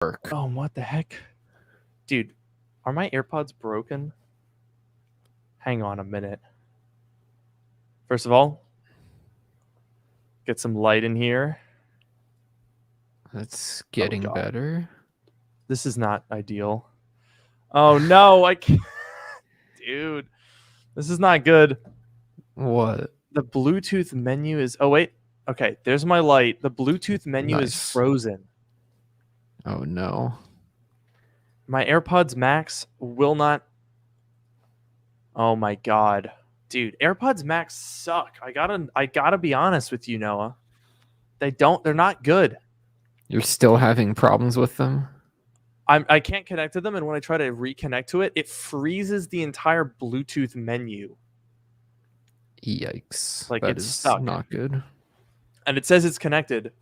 work. Oh, what the heck? Dude, are my AirPods broken? Hang on a minute. First of all, get some light in here. That's Oh, getting God. better. This is not ideal. Oh, no. I can't. Dude, this is not good. What? The Bluetooth menu is... Oh, wait. Okay, there's my light. The Bluetooth menu is Nice. frozen. Oh no. My AirPods Max will not... Oh, my God. Dude, AirPods Max suck. I gotta be honest with you, Noah. They're not good. You're still having problems with them? I can't connect to them, and when I try to reconnect to it, it freezes the entire Bluetooth menu. Yikes. Like, That it's is stuck. not good. And it says it's connected,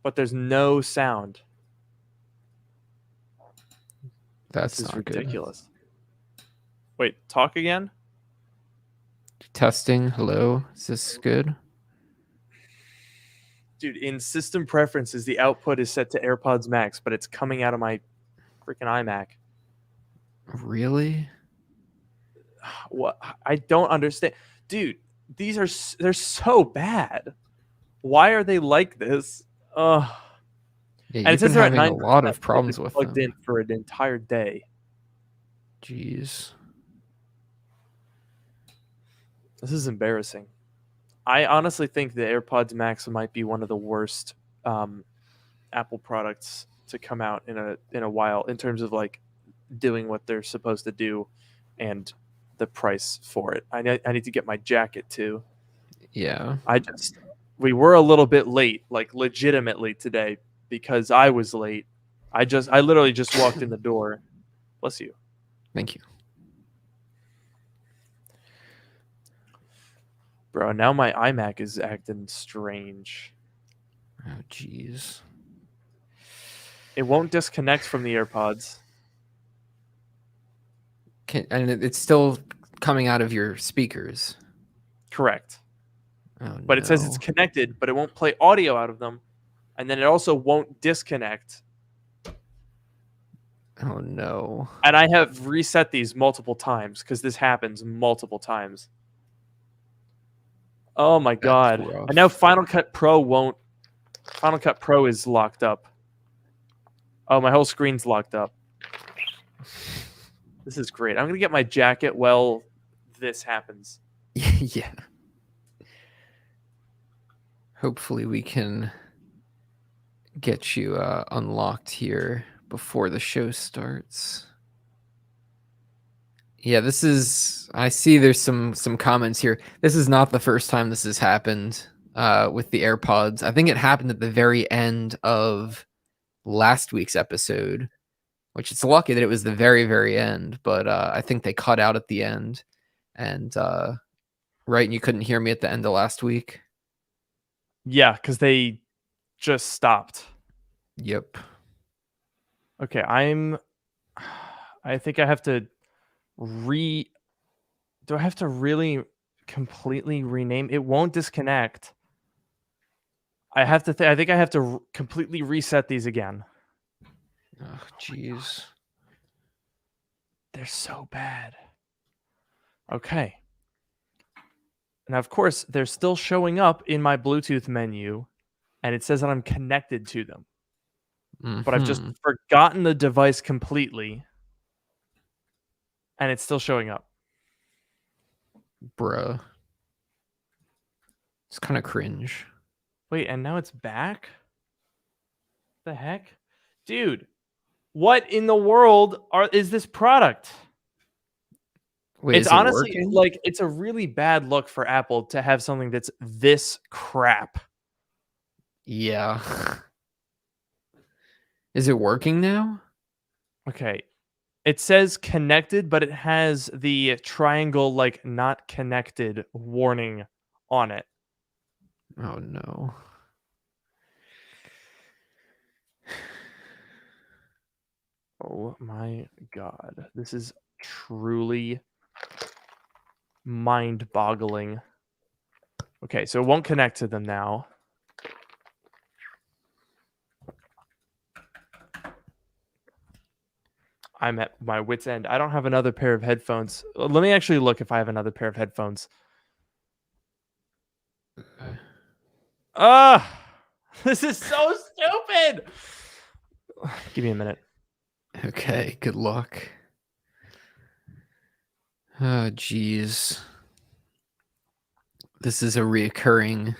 but there's no sound. That's This is not good. ridiculous. Wait, talk again? Testing. Hello. Is this good? Dude, in system preferences, the output is set to AirPods Max, but it's coming out of my freaking iMac. Really? What? I don't understand. Dude, they're so bad. Why are they like this? Ugh. Yeah, And it you've been says they're at having a 9%. lot of They've problems been with plugged in them. for an entire day. Jeez. This is embarrassing. I honestly think the AirPods Max might be one of the worst Apple products to come out in a while in terms of like doing what they're supposed to do and the price for it. I need to get my jacket too. Yeah. We were a little bit late, like legitimately today because I was late. I literally just walked in the door. Bless you. Thank you. Bro, now my iMac is acting strange. Oh, jeez. It won't disconnect from the AirPods. And it's still coming out of your speakers. Correct. Oh, But it says it's no. connected, but it won't play audio out of them. And then it also won't disconnect. Oh, no. And I have reset these multiple times because this happens multiple times. Oh my That's God. rough. And now Final Cut Pro won't. Final Cut Pro is locked up. Oh, my whole screen's locked up. This is great. I'm going to get my jacket while this happens. Yeah. Hopefully we can get you unlocked here before the show starts. Yeah, this is... I see there's some comments here. This is not the first time this has happened with the AirPods. I think it happened at the very end of last week's episode, which it's lucky that it was the very, very end, but I think they cut out at the end. And right, and you couldn't hear me at the end of last week? Yeah, because they just stopped. Yep. Okay, I think I have to do I have to really completely rename? It won't disconnect. I think I have to completely reset these again. Oh, jeez. They're so bad. Okay. Now, of course, they're still showing up in my Bluetooth menu, and it says that I'm connected to them. But I've just forgotten the device completely, and it's still showing up. Bruh. It's kind of cringe. Wait, and now it's back? The heck? Dude, what in the world is this product? Wait, It's is it honestly working? like it's a really bad look for Apple to have something that's this crap. Yeah. Is it working now? Okay. It says connected, but it has the triangle like not connected warning on it. Oh no. Oh my God. This is truly mind-boggling. Okay, so it won't connect to them now. I'm at my wit's end. I don't have another pair of headphones. Let me actually look if I have another pair of headphones. Ah, this is so stupid. Give me a minute. Okay, good luck. Oh, geez. This is a reoccurring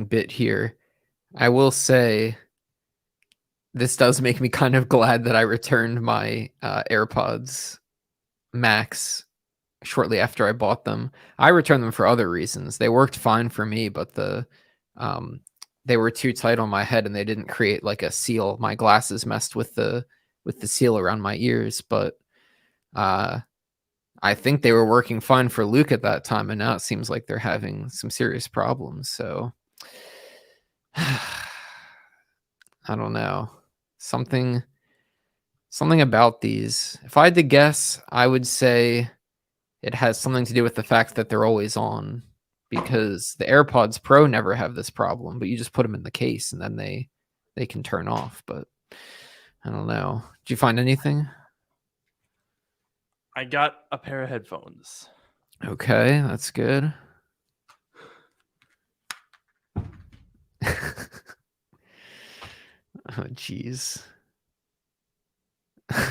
bit here. I will say this does make me kind of glad that I returned my AirPods Max shortly after I bought them. I returned them for other reasons. They worked fine for me, but they were too tight on my head and they didn't create like a seal. My glasses messed with the seal around my ears, but I think they were working fine for Luke at that time, and now it seems like they're having some serious problems. So I don't know. Something about these. If I had to guess, I would say it has something to do with the fact that they're always on, because the AirPods Pro never have this problem, but you just put them in the case and then they can turn off. But I don't know. Did you find anything? I got a pair of headphones. Okay, that's good. Oh, jeez.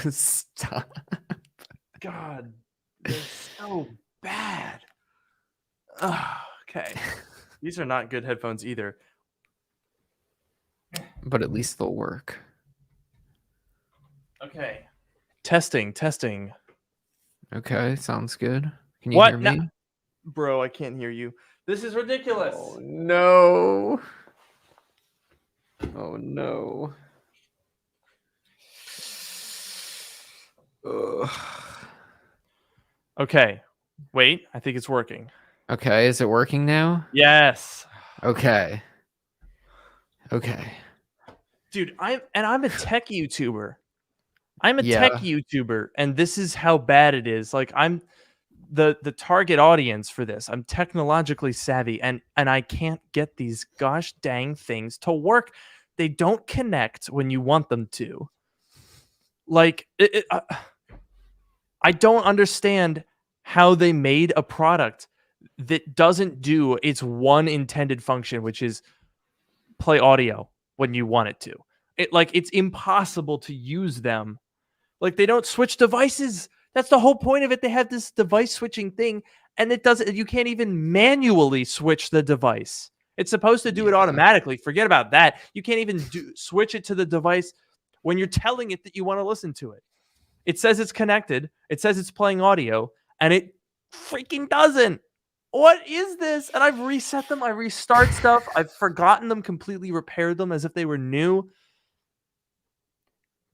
Stop. God, they're so bad. Okay. These are not good headphones either. But at least they'll work. Okay. Testing. Okay, sounds good. Can you What? hear me? Bro, I can't hear you. This is ridiculous. Oh, no. Oh, no. Ugh. Okay. Wait, I think it's working. Okay, is it working now? Yes. Okay. Dude, I'm a tech YouTuber. I'm a Yeah. tech YouTuber, and this is how bad it is. Like, I'm the target audience for this. I'm technologically savvy, and I can't get these gosh dang things to work. They don't connect when you want them to. Like, I don't understand how they made a product that doesn't do its one intended function, which is play audio when you want it to. It's impossible to use them. Like, they don't switch devices. That's the whole point of it. They have this device switching thing, and it doesn't. You can't even manually switch the device. It's supposed to do it automatically. Forget about that. You can't even switch it to the device when you're telling it that you want to listen to it. It says it's connected. It says it's playing audio, and it freaking doesn't. What is this? And I've reset them. I restart stuff. I've forgotten them completely, repaired them as if they were new.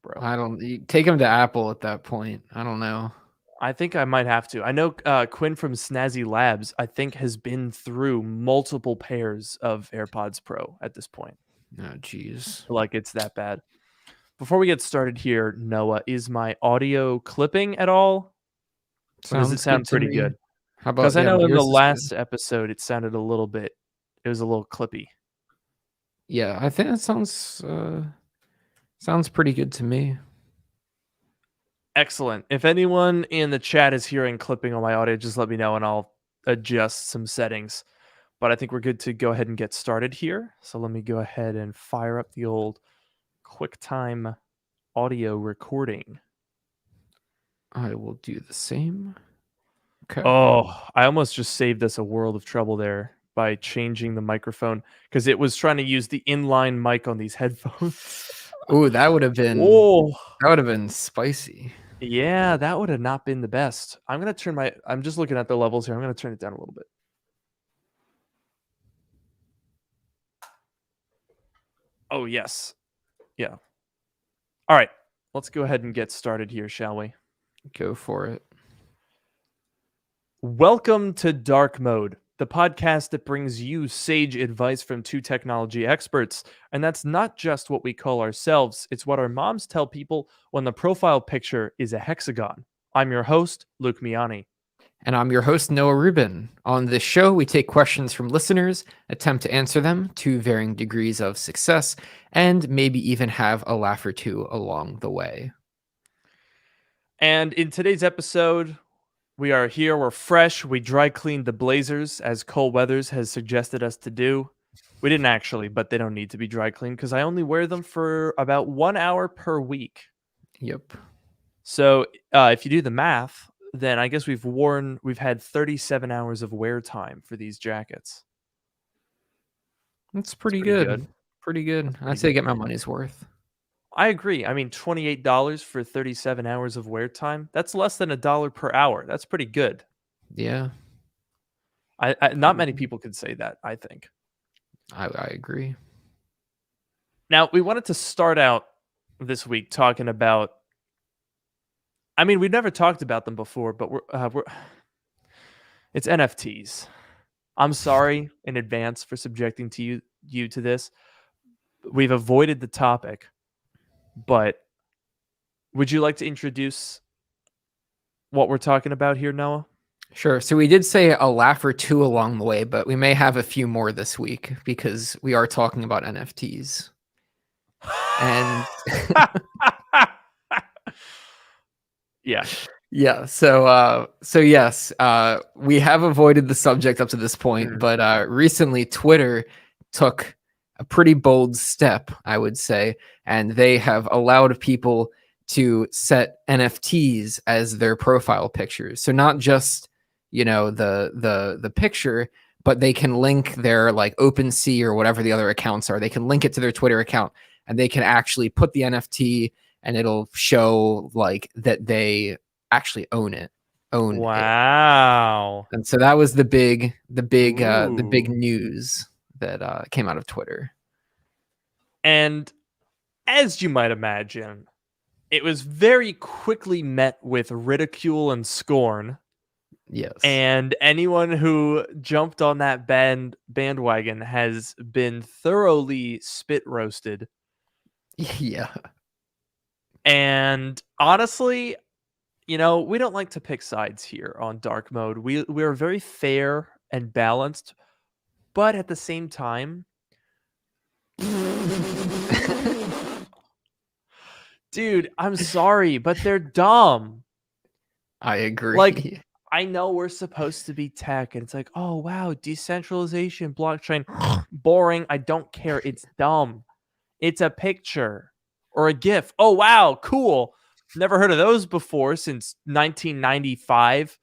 Bro, I don't take them to Apple at that point. I don't know. I think I might have to. I know Quinn from Snazzy Labs, I think, has been through multiple pairs of AirPods Pro at this point. Oh, geez. Like, it's that bad. Before we get started here, Noah, is my audio clipping at all? Or does it sound pretty good? How about, because I know in the yours is last good. episode it sounded a little bit. It was a little clippy. Yeah, I think that sounds pretty good to me. Excellent. If anyone in the chat is hearing clipping on my audio, just let me know and I'll adjust some settings. But I think we're good to go ahead and get started here. So let me go ahead and fire up the old QuickTime audio recording. I will do the same. Okay. Oh, I almost just saved us a world of trouble there by changing the microphone because it was trying to use the inline mic on these headphones. Oh, that would have been that would have been spicy. Yeah, that would have not been the best. I'm going to turn I'm just looking at the levels here. I'm going to turn it down a little bit. Oh, yes. Yeah. All right. Let's go ahead and get started here, shall we? Go for it. Welcome to Dark Mode, the podcast that brings you sage advice from two technology experts. And that's not just what we call ourselves, it's what our moms tell people when the profile picture is a hexagon. I'm your host, Luke Miani. And I'm your host, Noah Rubin. On this show, we take questions from listeners, attempt to answer them to varying degrees of success, and maybe even have a laugh or two along the way. And in today's episode, we are here. We're fresh. We dry cleaned the Blazers as Cole Weathers has suggested us to do. We didn't actually, but they don't need to be dry cleaned because I only wear them for about 1 hour per week. Yep. So if you do the math, then I guess we've had 37 hours of wear time for these jackets. That's pretty pretty good. good. Pretty good. That's pretty I'd say good. get my money's worth. I agree. I mean, $28 for 37 hours of wear time, that's less than $1 per hour. That's pretty good. Yeah. Not many people could say that, I think. I agree. Now, we wanted to start out this week talking about, I mean, we've never talked about them before, but it's NFTs. I'm sorry in advance for subjecting you to this. We've avoided the topic, but would you like to introduce what we're talking about here, Noah? Sure. So we did say a laugh or two along the way, but we may have a few more this week because we are talking about NFTs. And yeah. Yeah. So yes, we have avoided the subject up to this point, but recently Twitter took a pretty bold step, I would say, and they have allowed people to set NFTs as their profile pictures. So not just, the picture, but they can link their like OpenSea or whatever the other accounts are. They can link it to their Twitter account and they can actually put the NFT and it'll show like that they actually own it. Wow. And so that was the big Ooh. news that came out of Twitter. And as you might imagine, it was very quickly met with ridicule and scorn. Yes. And anyone who jumped on that bandwagon has been thoroughly spit roasted. Yeah. And honestly, we don't like to pick sides here on Dark Mode. We are very fair and balanced, but at the same time, dude, I'm sorry, but they're dumb. I agree. Like, I know we're supposed to be tech, and it's like, oh wow, decentralization, blockchain, boring. I don't care. It's dumb. It's a picture or a GIF. Oh wow, cool. Never heard of those before since 1995.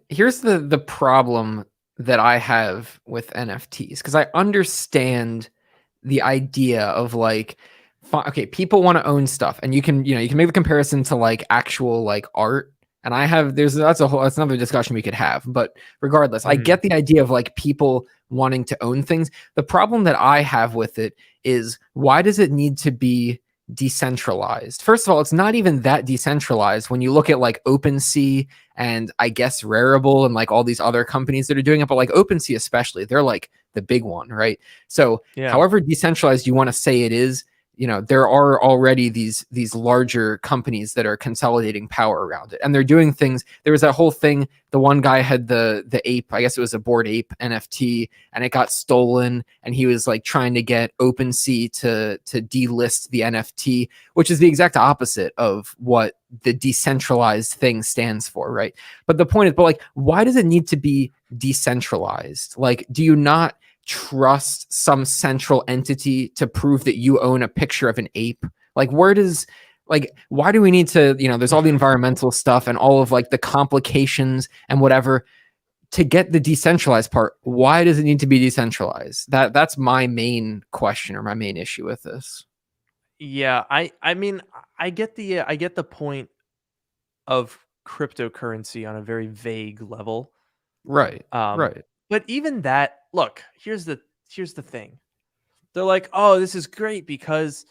Here's the problem that I have with NFTs, because I understand the idea of like, okay, people want to own stuff, and you can make the comparison to like actual like art. And that's another discussion we could have. But regardless, I get the idea of like people wanting to own things. The problem that I have with it is, why does it need to be decentralized? First of all, it's not even that decentralized when you look at like OpenSea and I guess Rarible and like all these other companies that are doing it, but like OpenSea especially, they're like the big one, right? So however decentralized you want to say it is, there are already these larger companies that are consolidating power around it, and they're doing things. There was that whole thing. The one guy had the ape, I guess it was a Bored Ape NFT, and it got stolen, and he was like trying to get OpenSea to delist the NFT, which is the exact opposite of what the decentralized thing stands for, right? But the point is, like, why does it need to be decentralized? Like, do you not trust some central entity to prove that you own a picture of an ape? Like, why do we need to, there's all the environmental stuff and all of like the complications and whatever to get the decentralized part. Why does it need to be decentralized? That's my main question, or my main issue with this. Yeah, I mean, I get the point of cryptocurrency on a very vague level. Right. Right. But even that, look, here's the thing. They're like, "Oh, this is great because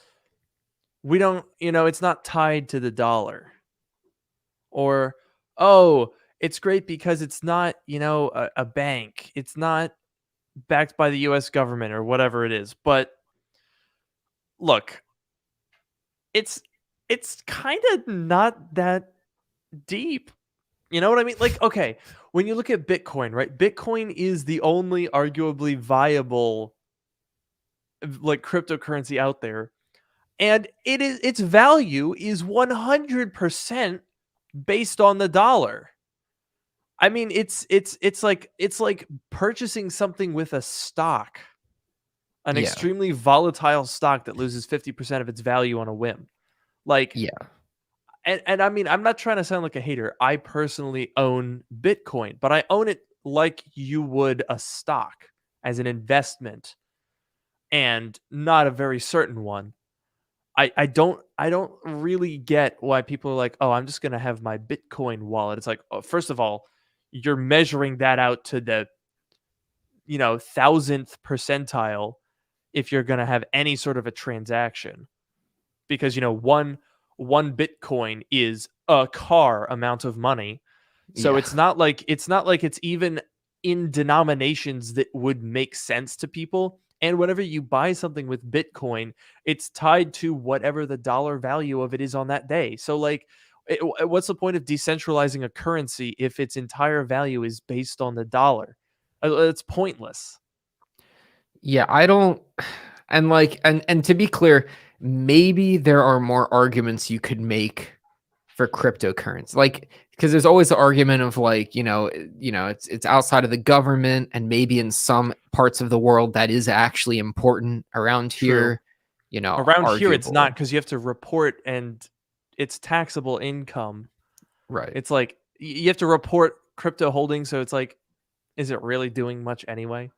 we don't, it's not tied to the dollar." Or, "Oh, it's great because it's not, a bank. It's not backed by the US government or whatever it is." But look, it's kind of not that deep. You know what I mean? Like, okay, when you look at Bitcoin, right? Bitcoin is the only arguably viable like cryptocurrency out there. and its value is 100% based on the dollar. I mean, it's like purchasing something with a stock, an Yeah. extremely volatile stock that loses 50% of its value on a whim. Like, Yeah. and I mean, I'm not trying to sound like a hater. I personally own Bitcoin, but I own it like you would a stock, as an investment, and not a very certain one. I don't really get why people are like, oh, I'm just gonna have my Bitcoin wallet. It's like, oh, first of all, you're measuring that out to the thousandth percentile if you're gonna have any sort of a transaction, because one Bitcoin is a car amount of money. So Yeah. it's not like it's even in denominations that would make sense to people. And whenever you buy something with Bitcoin, it's tied to whatever the dollar value of it is on that day. So like, what's the point of decentralizing a currency if its entire value is based on the dollar? It's pointless. Yeah, I don't and like and to be clear, maybe there are more arguments you could make for cryptocurrency. Like because there's always the argument of like, it's outside of the government and maybe in some parts of the world that is actually important around True. here, Around here, it's not, arguable. because you have to report, and it's taxable income. Right. It's like you have to report crypto holdings, so it's like, is it really doing much anyway?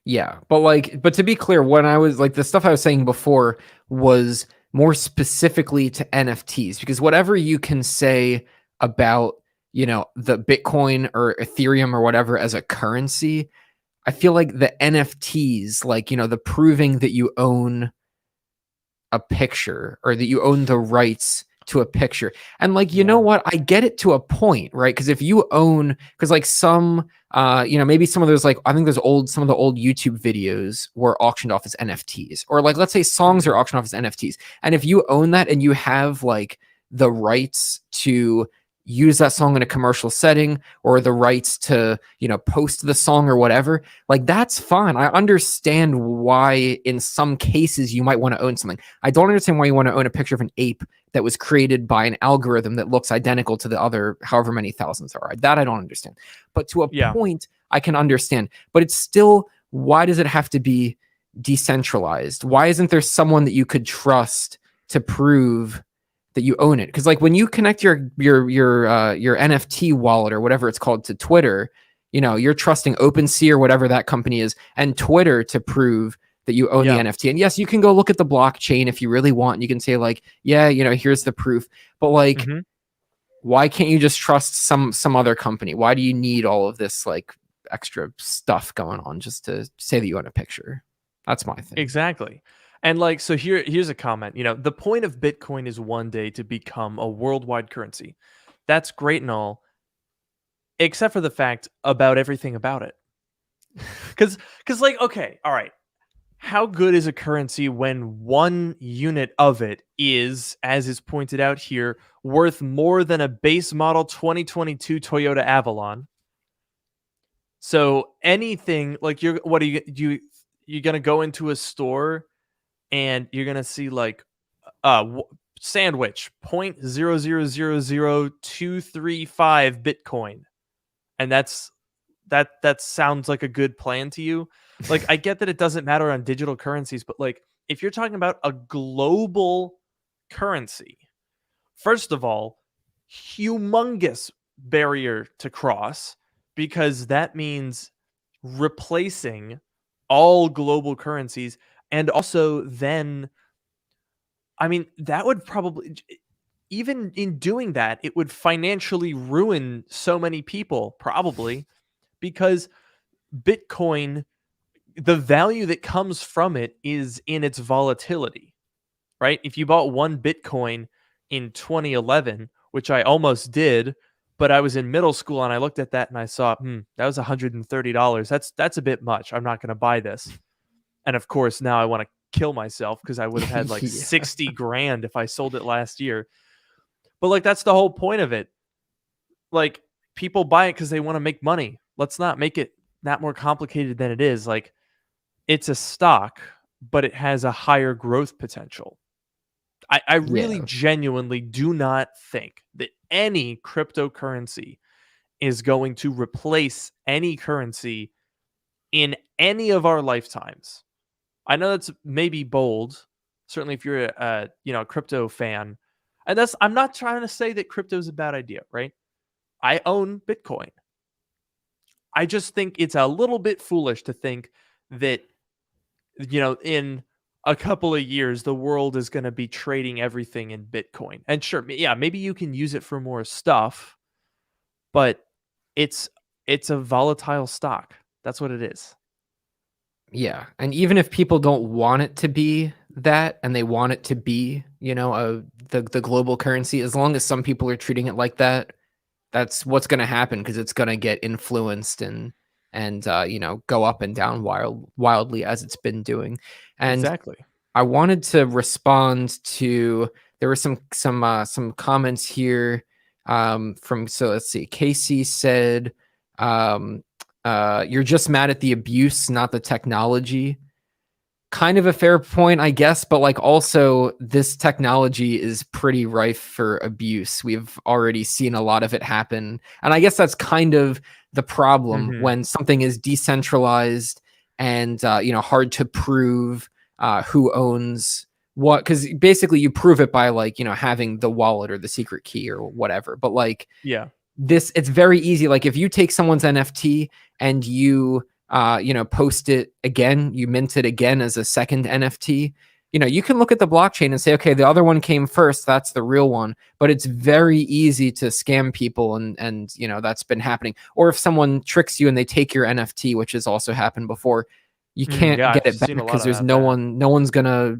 Yeah, but to be clear, when I was like the stuff I was saying before was more specifically to NFTs because whatever you can say about, the Bitcoin or Ethereum or whatever as a currency, I feel like the NFTs, like, the proving that you own a picture or that you own the rights to a picture. And like, you know Yeah. what? I get it to a point, right? Because if you own, because like some, maybe some of those, like, I think some of the old YouTube videos were auctioned off as NFTs, or like, let's say songs are Mhm. auctioned off as NFTs. And if you own that and you have like the rights to use that song in a commercial setting or the rights to, post the song or whatever, like that's fine. I understand why in some cases you might want to own something. I don't understand why you want to own a picture of an ape that was created by an algorithm that looks identical to the other however many thousands there are. That I don't understand. But to a Yeah. point, I can understand. But it's still, why does it have to be decentralized? Why isn't there someone that you could trust to prove that you own it? Because like when you connect your NFT wallet or whatever it's called to Twitter, you're trusting OpenSea or whatever that company is and Twitter to prove that you own the Yeah. NFT. And yes, you can go look at the blockchain if you really want. And you can say like, yeah, here's the proof. But like, Mhm. why can't you just trust some other company? Why do you need all of this like extra stuff going on just to say that you own a picture? That's my thing. Exactly. And like, so here's a comment. The point of Bitcoin is one day to become a worldwide currency. That's great and all, except for the fact about everything about it. Cuz like, okay, all right. How good is a currency when one unit of it is, as is pointed out here, worth more than a base model 2022 Toyota Avalon? So anything like, what are you gonna go into a store and you're gonna see like sandwich 0.0000235 Bitcoin, and that sounds like a good plan to you. Like, I get that it doesn't matter on digital currencies, but like, if you're talking about a global currency, first of all, humongous barrier to cross, because that means replacing all global currencies. And also then, I mean, that would probably, even in doing that, it would financially ruin so many people, probably, because Bitcoin, the value that comes from it is in its volatility, right? If you bought one Bitcoin in 2011, which I almost did, but I was in middle school and I looked at that and I saw, that was $130. That's a bit much. I'm not going to buy this. And of course, now I want to kill myself because I would have had like Yeah. 60 grand if I sold it last year. But like, that's the whole point of it. Like, people buy it because they want to make money. Let's not make it that more complicated than it is. Like, it's a stock, but it has a higher growth potential. I really Yeah. genuinely do not think that any cryptocurrency is going to replace any currency in any of our lifetimes. I know that's maybe bold, certainly if you're a crypto fan. And that's I'm not trying to say that crypto is a bad idea, right? I own Bitcoin. I just think it's a little bit foolish to think that in a couple of years the world is going to be trading everything in Bitcoin. And sure, yeah, maybe you can use it for more stuff, but it's it's a volatile stock. That's what it is. Yeah, and even if people don't want it to be that, and they want it to be, the global currency, as long as some people are treating it like that, that's what's gonna happen because it's gonna get influenced and go up and down wildly as it's been doing. And Exactly. I wanted to respond to there were some comments here from so let's see. Casey said um, you're just mad at the abuse, not the technology. Kind of a fair point, I guess, but like also this technology is pretty rife for abuse. We've already seen a lot of it happen. And I guess that's kind of the problem Mhm. when something is decentralized and hard to prove who owns what, because basically you prove it by like having the wallet or the secret key or whatever. But like Yeah. this, it's very easy. Like if you take someone's NFT and you post it again, you mint it again as a second NFT, you can look at the blockchain and say, okay, the other one came first, that's the real one. But it's very easy to scam people, and that's been happening. Or if someone tricks you and they take your NFT, which has also happened before, you can't Yeah, get I've it back seen a lot because of there's that. no one's gonna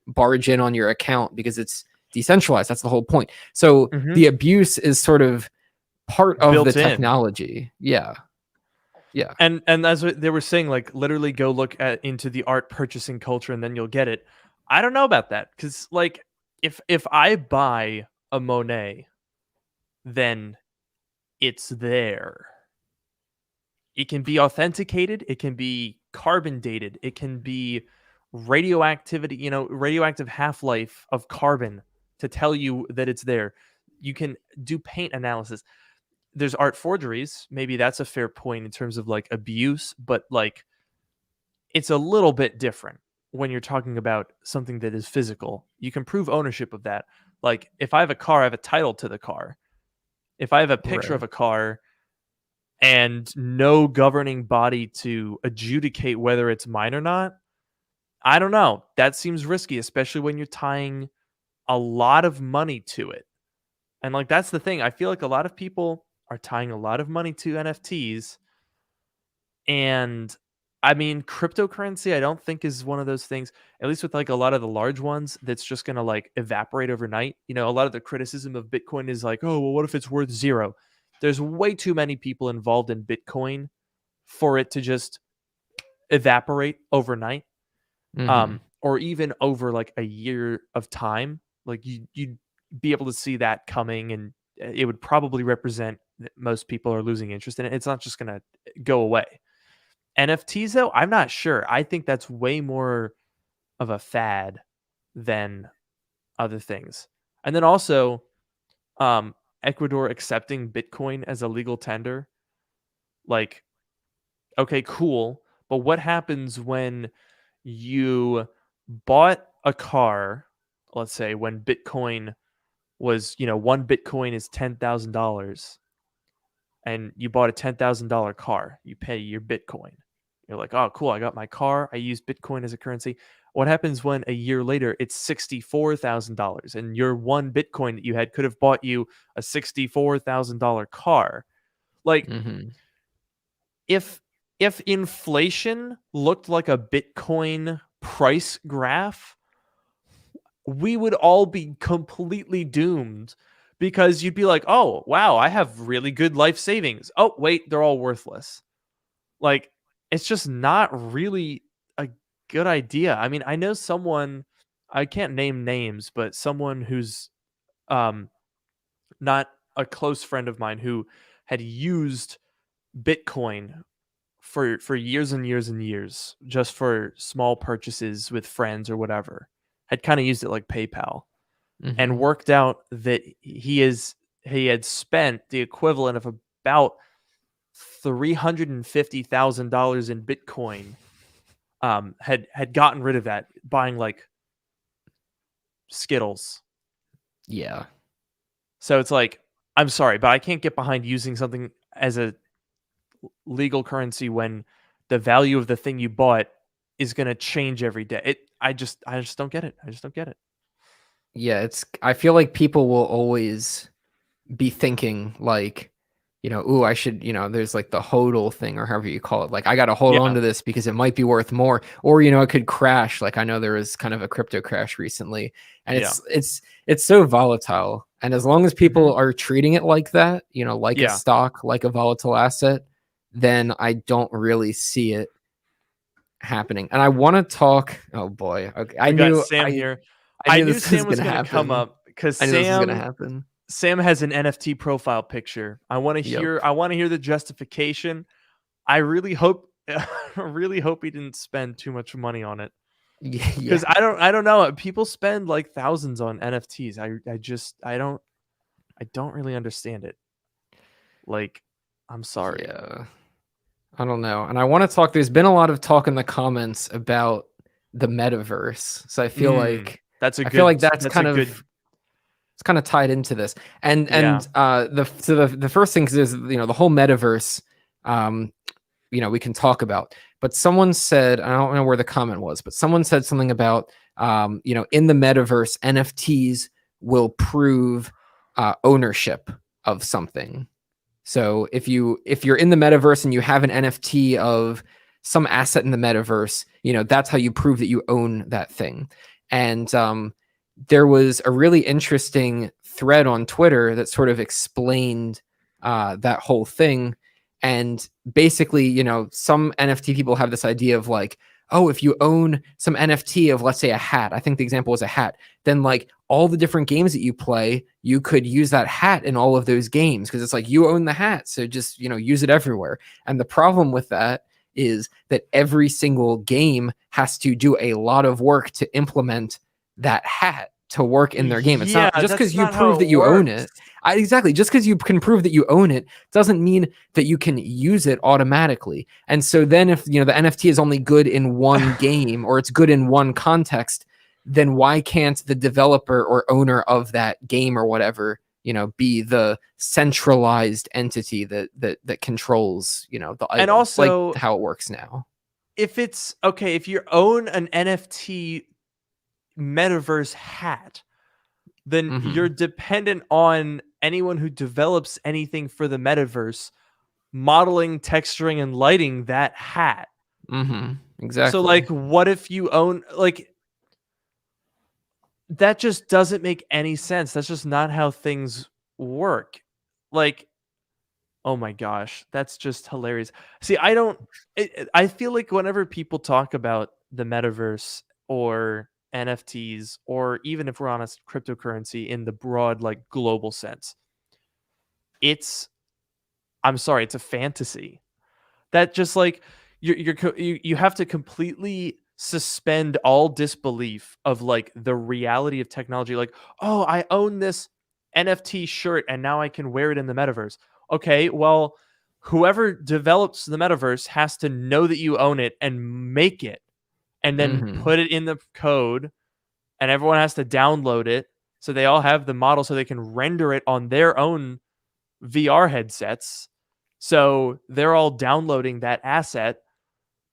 barge in on your account because it's decentralized. That's the whole point. So Mhm. the abuse is sort of part of the Built in. technology. Yeah. Yeah. And as they were saying, like literally go look at into the art purchasing culture and then you'll get it. I don't know about that because like if I buy a Monet, then it's there. It can be authenticated, it can be carbon dated, it can be radioactivity, radioactive half-life of carbon to tell you that it's there. You can do paint analysis. There's art forgeries. Maybe that's a fair point in terms of like abuse, but like it's a little bit different when you're talking about something that is physical. You can prove ownership of that. Like if I have a car, I have a title to the car. If I have a picture Right. of a car and no governing body to adjudicate whether it's mine or not, I don't know. That seems risky, especially when you're tying a lot of money to it. And like that's the thing. I feel like a lot of people are tying a lot of money to NFTs. And I mean, cryptocurrency, I don't think is one of those things, at least with like a lot of the large ones, that's just going to like evaporate overnight. A lot of the criticism of Bitcoin is like, oh, well, what if it's worth zero? There's way too many people involved in Bitcoin for it to just evaporate overnight, Mhm. or even over like a year of time. Like you'd be able to see that coming, and it would probably represent that most people are losing interest in it. It's not just going to go away. NFTs though, I'm not sure. I think that's way more of a fad than other things. And then also, Ecuador accepting Bitcoin as a legal tender. Like, okay, cool. But what happens when you bought a car, let's say when Bitcoin was, one Bitcoin is $10,000, and you bought a $10,000 car, you pay your Bitcoin. You're like, oh, cool. I got my car. I use Bitcoin as a currency. What happens when a year later it's $64,000 and your one Bitcoin that you had could have bought you a $64,000 car? Like, Mhm. if inflation looked like a Bitcoin price graph, we would all be completely doomed because you'd be like, "Oh, wow, I have really good life savings. Oh, wait, they're all worthless." Like, it's just not really a good idea. I mean, I know someone, I can't name names, but someone who's um not a close friend of mine who had used Bitcoin for years and years and years just for small purchases with friends or whatever. had kind of used it like PayPal and Mhm. worked out that he had spent the equivalent of about $350,000 in Bitcoin. Had gotten rid of that buying like Skittles. Yeah. So it's like, I'm sorry, but I can't get behind using something as a legal currency when the value of the thing you bought is going to change every day. I just don't get it. I just don't get it. Yeah, I feel like people will always be thinking like, ooh, I should, there's like the hodl thing or however you call it. Like I got to hold on Yeah. to this because it might be worth more, or it could crash. Like I know there was kind of a crypto crash recently, and Yeah. it's so volatile. And as long as people are treating it like that, like a Yeah. stock, like a volatile asset, then I don't really see it happening. And I want to talk. Oh boy, okay. We got Sam here. I I knew knew this was Sam was gonna going to come happen. up because I knew this was gonna happen. Sam has an NFT profile picture. I want to Yep. hear the justification. I really hope I really hope he didn't spend too much money on it. Yeah. Because I don't know. People spend like thousands on NFTs. I don't really understand it. Like, I'm sorry. Yeah. I don't know. And I want to talk. There's been a lot of talk in the comments about the metaverse. So I feel like That's a I feel like good. that's That's a kind of good. it's kind of tied into this. And Yeah. the first thing is the whole metaverse we can talk about. But someone said, I don't know where the comment was, but someone said something about in the metaverse NFTs will prove ownership of something. So if you're in the metaverse and you have an NFT of some asset in the metaverse, that's how you prove that you own that thing. And there was a really interesting thread on Twitter that sort of explained that whole thing. And basically, some NFT people have this idea of like, oh, if you own some NFT of, let's say, a hat, I think the example was a hat, then like all the different games that you play, you could use that hat in all of those games because it's like you own the hat. So just, use it everywhere. And the problem with that is that every single game has to do a lot of work to implement that hat to work in their game. It's Yeah, not just that's because you not how prove that it you own works. it. Exactly. Just because you can prove that you own it doesn't mean that you can use it automatically. And so then if the NFT is only good in one game or it's good in one context, then why can't the developer or owner of that game or whatever, be the centralized entity that controls, the item, And also, like how it works now? if it's okay, if you own an NFT metaverse hat, then you're dependent on anyone who develops anything for the metaverse modeling, texturing, and lighting that hat. Exactly. So like, what if you own like that? Just doesn't make any sense. That's just not how things work. Like, oh my gosh, that's just hilarious. See, I feel like whenever people talk about the metaverse or NFTs, or even if we're on a cryptocurrency in the broad, like global sense, I'm sorry, it's a fantasy. That just like you have to completely suspend all disbelief of like the reality of technology. Like, oh, I own this NFT shirt and now I can wear it in the metaverse. Okay, well, whoever develops the metaverse has to know that you own it and make it and then put it in the code, and everyone has to download it so they all have the model so they can render it on their own VR headsets. So they're all downloading that asset,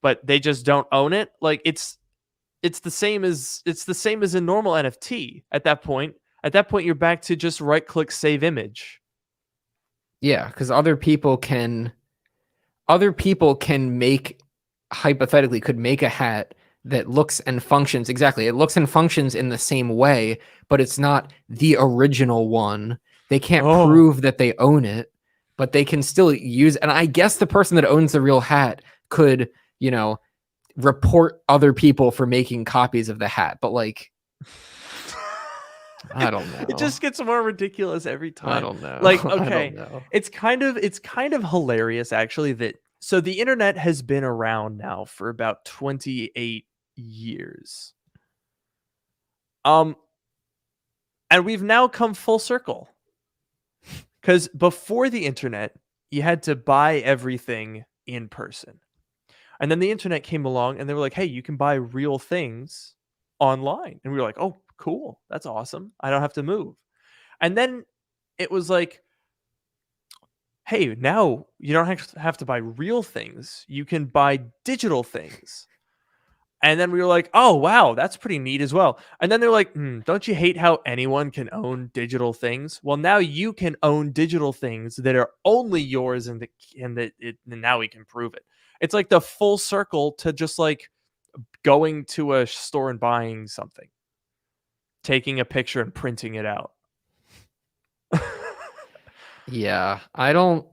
but they just don't own it. Like it's the same as a normal NFT at that point. At that point, you're back to just right click save image. Yeah, because other people can make, hypothetically could make a hat that looks and functions exactly. It looks and functions in the same way, but it's not the original one. They can't prove that they own it, but they can still use. And I guess the person that owns the real hat could, report other people for making copies of the hat. But like, I don't know. It just gets more ridiculous every time. I don't know. Like, I okay, don't know. it's kind of hilarious actually that so the internet has been around now for about 28 years. Um, and we've now come full circle. Because before the internet, you had to buy everything in person. And then the internet came along and they were like, hey, you can buy real things online. And we were like, oh, cool. That's awesome. I don't have to move. And then it was like, hey, now you don't have to buy real things. You can buy digital things. And then we were like, oh, wow, that's pretty neat as well. And then they're like, don't you hate how anyone can own digital things? Well, now you can own digital things that are only yours, and now we can prove it. It's like the full circle to just like going to a store and buying something, taking a picture and printing it out. Yeah, I don't,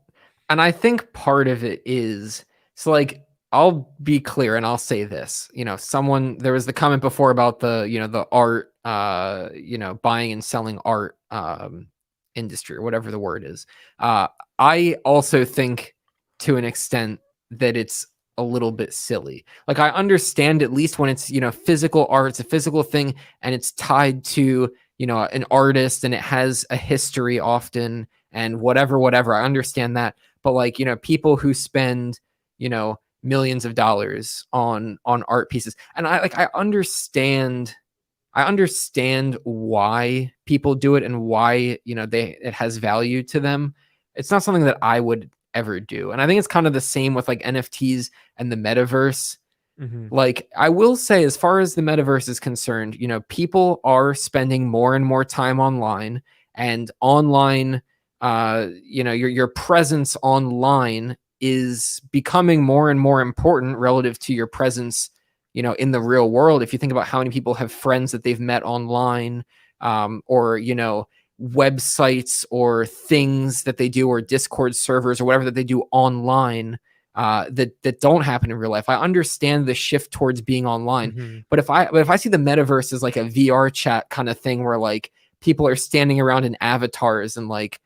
and I think part of it is, so like, I'll be clear and I'll say this, there was the comment before about the art, buying and selling art, industry or whatever the word is. I also think to an extent that it's a little bit silly. Like, I understand at least when it's, physical art, it's a physical thing and it's tied to, an artist and it has a history often and whatever. I understand that. But like, people who spend, millions of dollars on art pieces. And I understand why people do it and why, it has value to them. It's not something that I would ever do. And I think it's kind of the same with like NFTs and the metaverse. Mm-hmm. Like, I will say, as far as the metaverse is concerned, people are spending more and more time online, and online, your presence online is becoming more and more important relative to your presence, in the real world. If you think about how many people have friends that they've met online, or, websites or things that they do, or Discord servers or whatever that they do online, that don't happen in real life. I understand the shift towards being online, Mm-hmm. but if I see the metaverse as like a VR chat kind of thing where like people are standing around in avatars and like,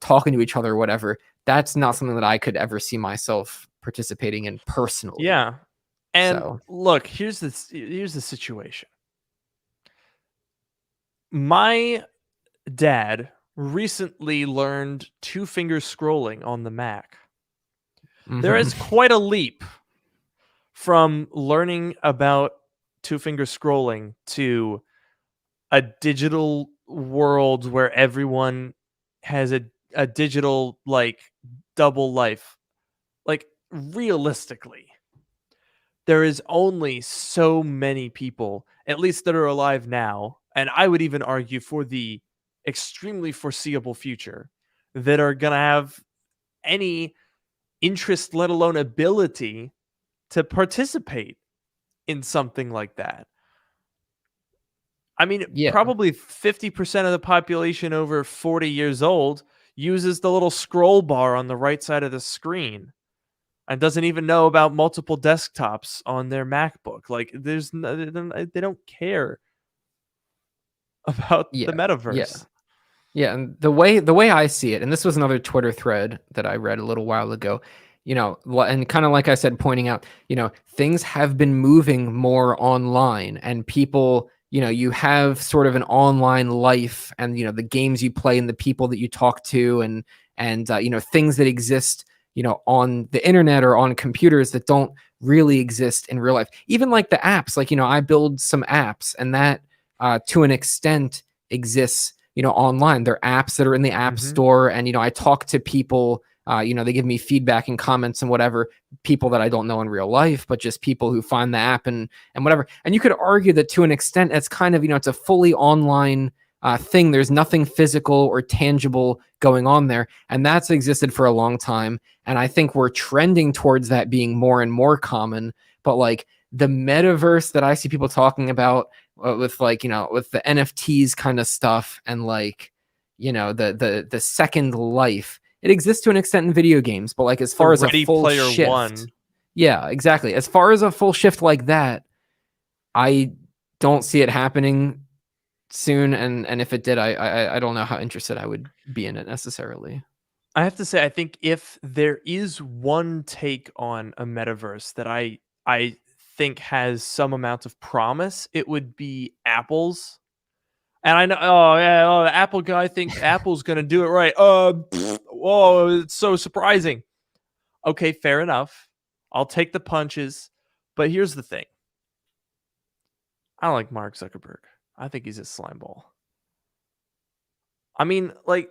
talking to each other or whatever, that's not something that I could ever see myself participating in personally. Yeah. And So, look, here's the situation. My dad recently learned two-finger scrolling on the Mac. There is quite a leap from learning about two-finger scrolling to a digital world where everyone has a digital like double life. Like, realistically, there is only so many people, at least that are alive now, and I would even argue for the extremely foreseeable future, that are going to have any interest, let alone ability, to participate in something like that. I mean, yeah. probably 50% of the population over 40 years old uses the little scroll bar on the right side of the screen and doesn't even know about multiple desktops on their MacBook. Like, they don't care about the Yeah. metaverse. Yeah, and the way I see it, and this was another Twitter thread that I read a little while ago, and kind of like I said, pointing out, things have been moving more online, and people, you have sort of an online life, and the games you play and the people that you talk to, and things that exist, on the internet or on computers that don't really exist in real life. Even like the apps, like I build some apps, and that to an extent exists online. They're apps that are in the app store. And, I talk to people, they give me feedback and comments and whatever, people that I don't know in real life, but just people who find the app and whatever. And you could argue that to an extent, it's kind of, it's a fully online thing. There's nothing physical or tangible going on there. And that's existed for a long time. And I think we're trending towards that being more and more common. But like the metaverse that I see people talking about, with like with the NFTs kind of stuff, and like the second life, it exists to an extent in video games, but like as far as Ready a full Player shift, One. yeah, exactly. As far as a full shift like that, I don't see it happening soon, and if it did, I don't know how interested I would be in it necessarily. I have to say, I think if there is one take on a metaverse that I think has some amount of promise, it would be Apple's. And I know, oh yeah, oh, the Apple guy thinks Apple's gonna do it right. Whoa, it's so surprising. Okay, fair enough. I'll take the punches. But here's the thing. I don't like Mark Zuckerberg. I think he's a slime ball. I mean, like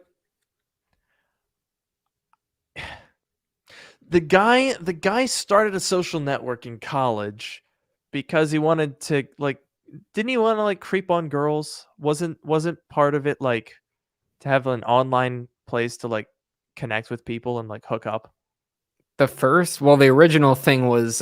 the guy started a social network in college because he wanted to like didn't he want to like creep on girls? Wasn't part of it like to have an online place to like connect with people and like hook up? The original thing was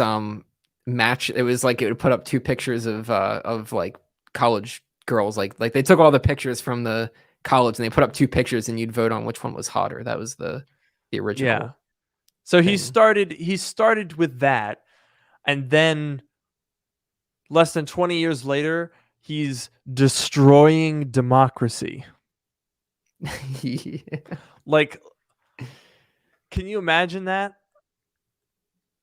match. It was like it would put up two pictures of like college girls. Like they took all the pictures from the college and they put up two pictures and you'd vote on which one was hotter. That was the original. Yeah. So he thing. started with that, and then less than 20 years later, he's destroying democracy. Yeah. Like, can you imagine that?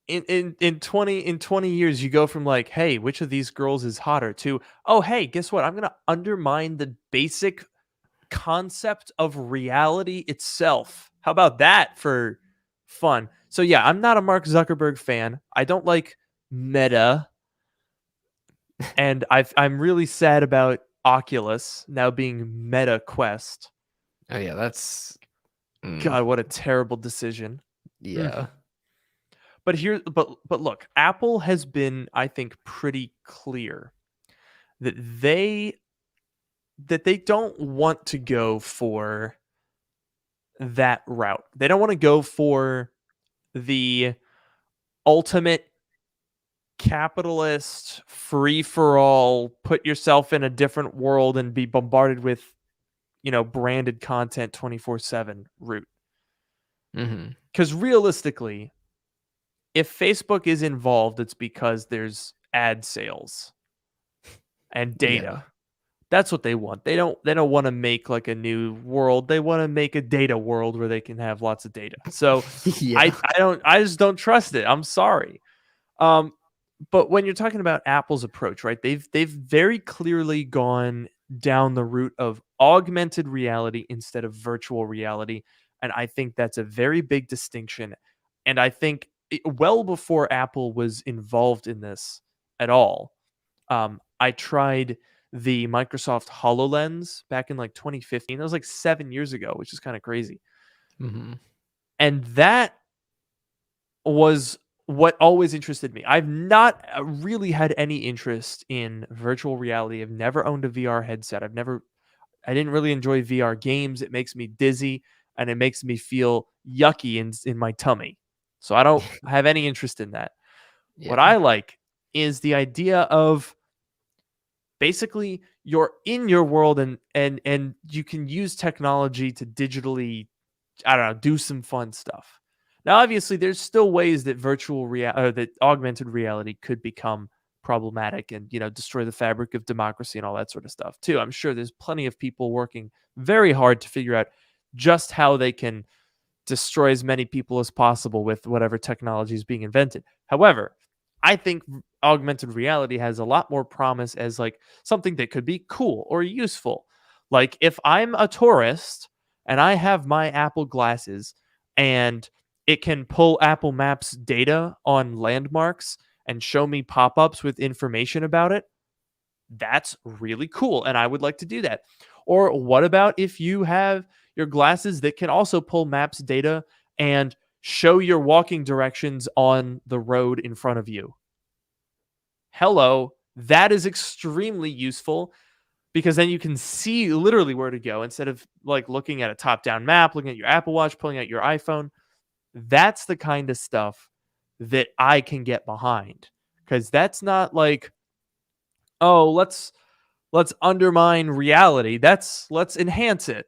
In 20 years, you go from like, hey, which of these girls is hotter to, oh, hey, guess what? I'm gonna undermine the basic concept of reality itself. How about that for fun? So yeah, I'm not a Mark Zuckerberg fan. I don't like Meta, and I'm really sad about Oculus now being Meta Quest. Oh yeah, that's God, what a terrible decision. yeah. But look, Apple has been, I think, pretty clear that they don't want to go for that route. They don't want to go for the ultimate capitalist free for all, put yourself in a different world and be bombarded with, branded content 24/7 route. Because realistically, if Facebook is involved, it's because there's ad sales and data. Yeah. That's what they want. They don't want to make like a new world. They want to make a data world where they can have lots of data. So Yeah. I just don't trust it. I'm sorry. But when you're talking about Apple's approach, right? They've very clearly gone down the route of augmented reality instead of virtual reality, and I think that's a very big distinction. And I think well before Apple was involved in this at all, I tried the Microsoft HoloLens back in like 2015. That was like 7 years ago, which is kind of crazy. And that was what always interested me. I've not really had any interest in virtual reality. I've never owned a VR headset. I didn't really enjoy VR games. It makes me dizzy and it makes me feel yucky in my tummy. So I don't have any interest in that. Yeah. What I like is the idea of basically you're in your world and you can use technology to digitally, I don't know, do some fun stuff. Now, obviously, there's still ways that that augmented reality could become problematic and destroy the fabric of democracy and all that sort of stuff too. I'm sure there's plenty of people working very hard to figure out just how they can destroy as many people as possible with whatever technology is being invented. However, I think augmented reality has a lot more promise as like something that could be cool or useful. Like if I'm a tourist and I have my Apple glasses and it can pull Apple Maps data on landmarks and show me pop-ups with information about it, that's really cool and I would like to do that. Or what about if you have your glasses that can also pull maps data and show your walking directions on the road in front of you? Hello, that is extremely useful because then you can see literally where to go instead of like looking at a top-down map, looking at your Apple Watch, pulling out your iPhone. That's the kind of stuff that I can get behind, because that's not like, oh, let's undermine reality. Let's enhance it.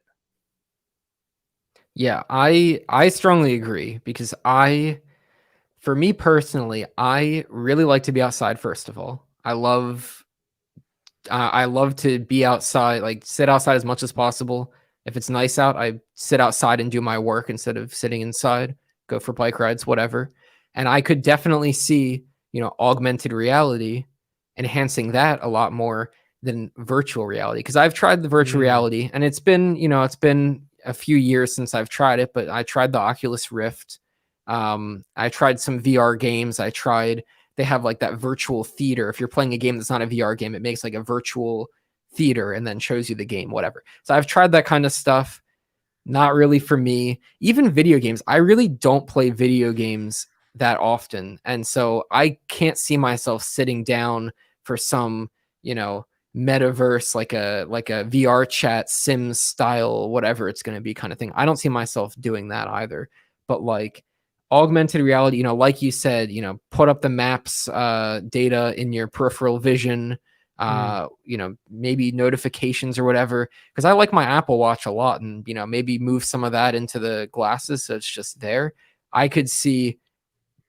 Yeah, I strongly agree because for me personally, I really like to be outside. First of all, I love to be outside, like sit outside as much as possible. If it's nice out, I sit outside and do my work instead of sitting inside, go for bike rides, whatever. And I could definitely see, augmented reality enhancing that a lot more than virtual reality, because I've tried the virtual Mm. reality, and it's been a few years since I've tried it, but I tried the Oculus Rift. I tried some VR games. They have like that virtual theater. If you're playing a game that's not a VR game, it makes like a virtual theater and then shows you the game, whatever. So I've tried that kind of stuff. Not really for me. Even video games, I really don't play video games that often. And so I can't see myself sitting down for some, metaverse, like a VR chat, Sims style, whatever it's going to be kind of thing. I don't see myself doing that either. But like augmented reality, like you said, put up the maps data in your peripheral vision, maybe notifications or whatever, because I like my Apple Watch a lot, and maybe move some of that into the glasses so it's just there. I could see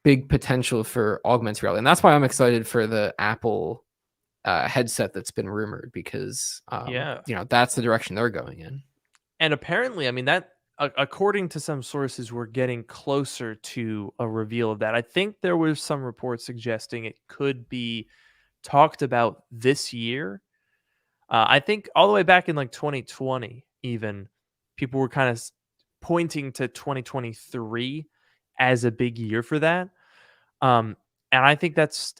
big potential for augmented reality, and that's why I'm excited for the Apple headset that's been rumored, because Yeah. that's the direction they're going in. And apparently, I mean, that according to some sources, we're getting closer to a reveal of that. I think there was some reports suggesting it could be talked about this year. I think all the way back in like 2020, even people were kind of pointing to 2023 as a big year for that. Um, and I think that's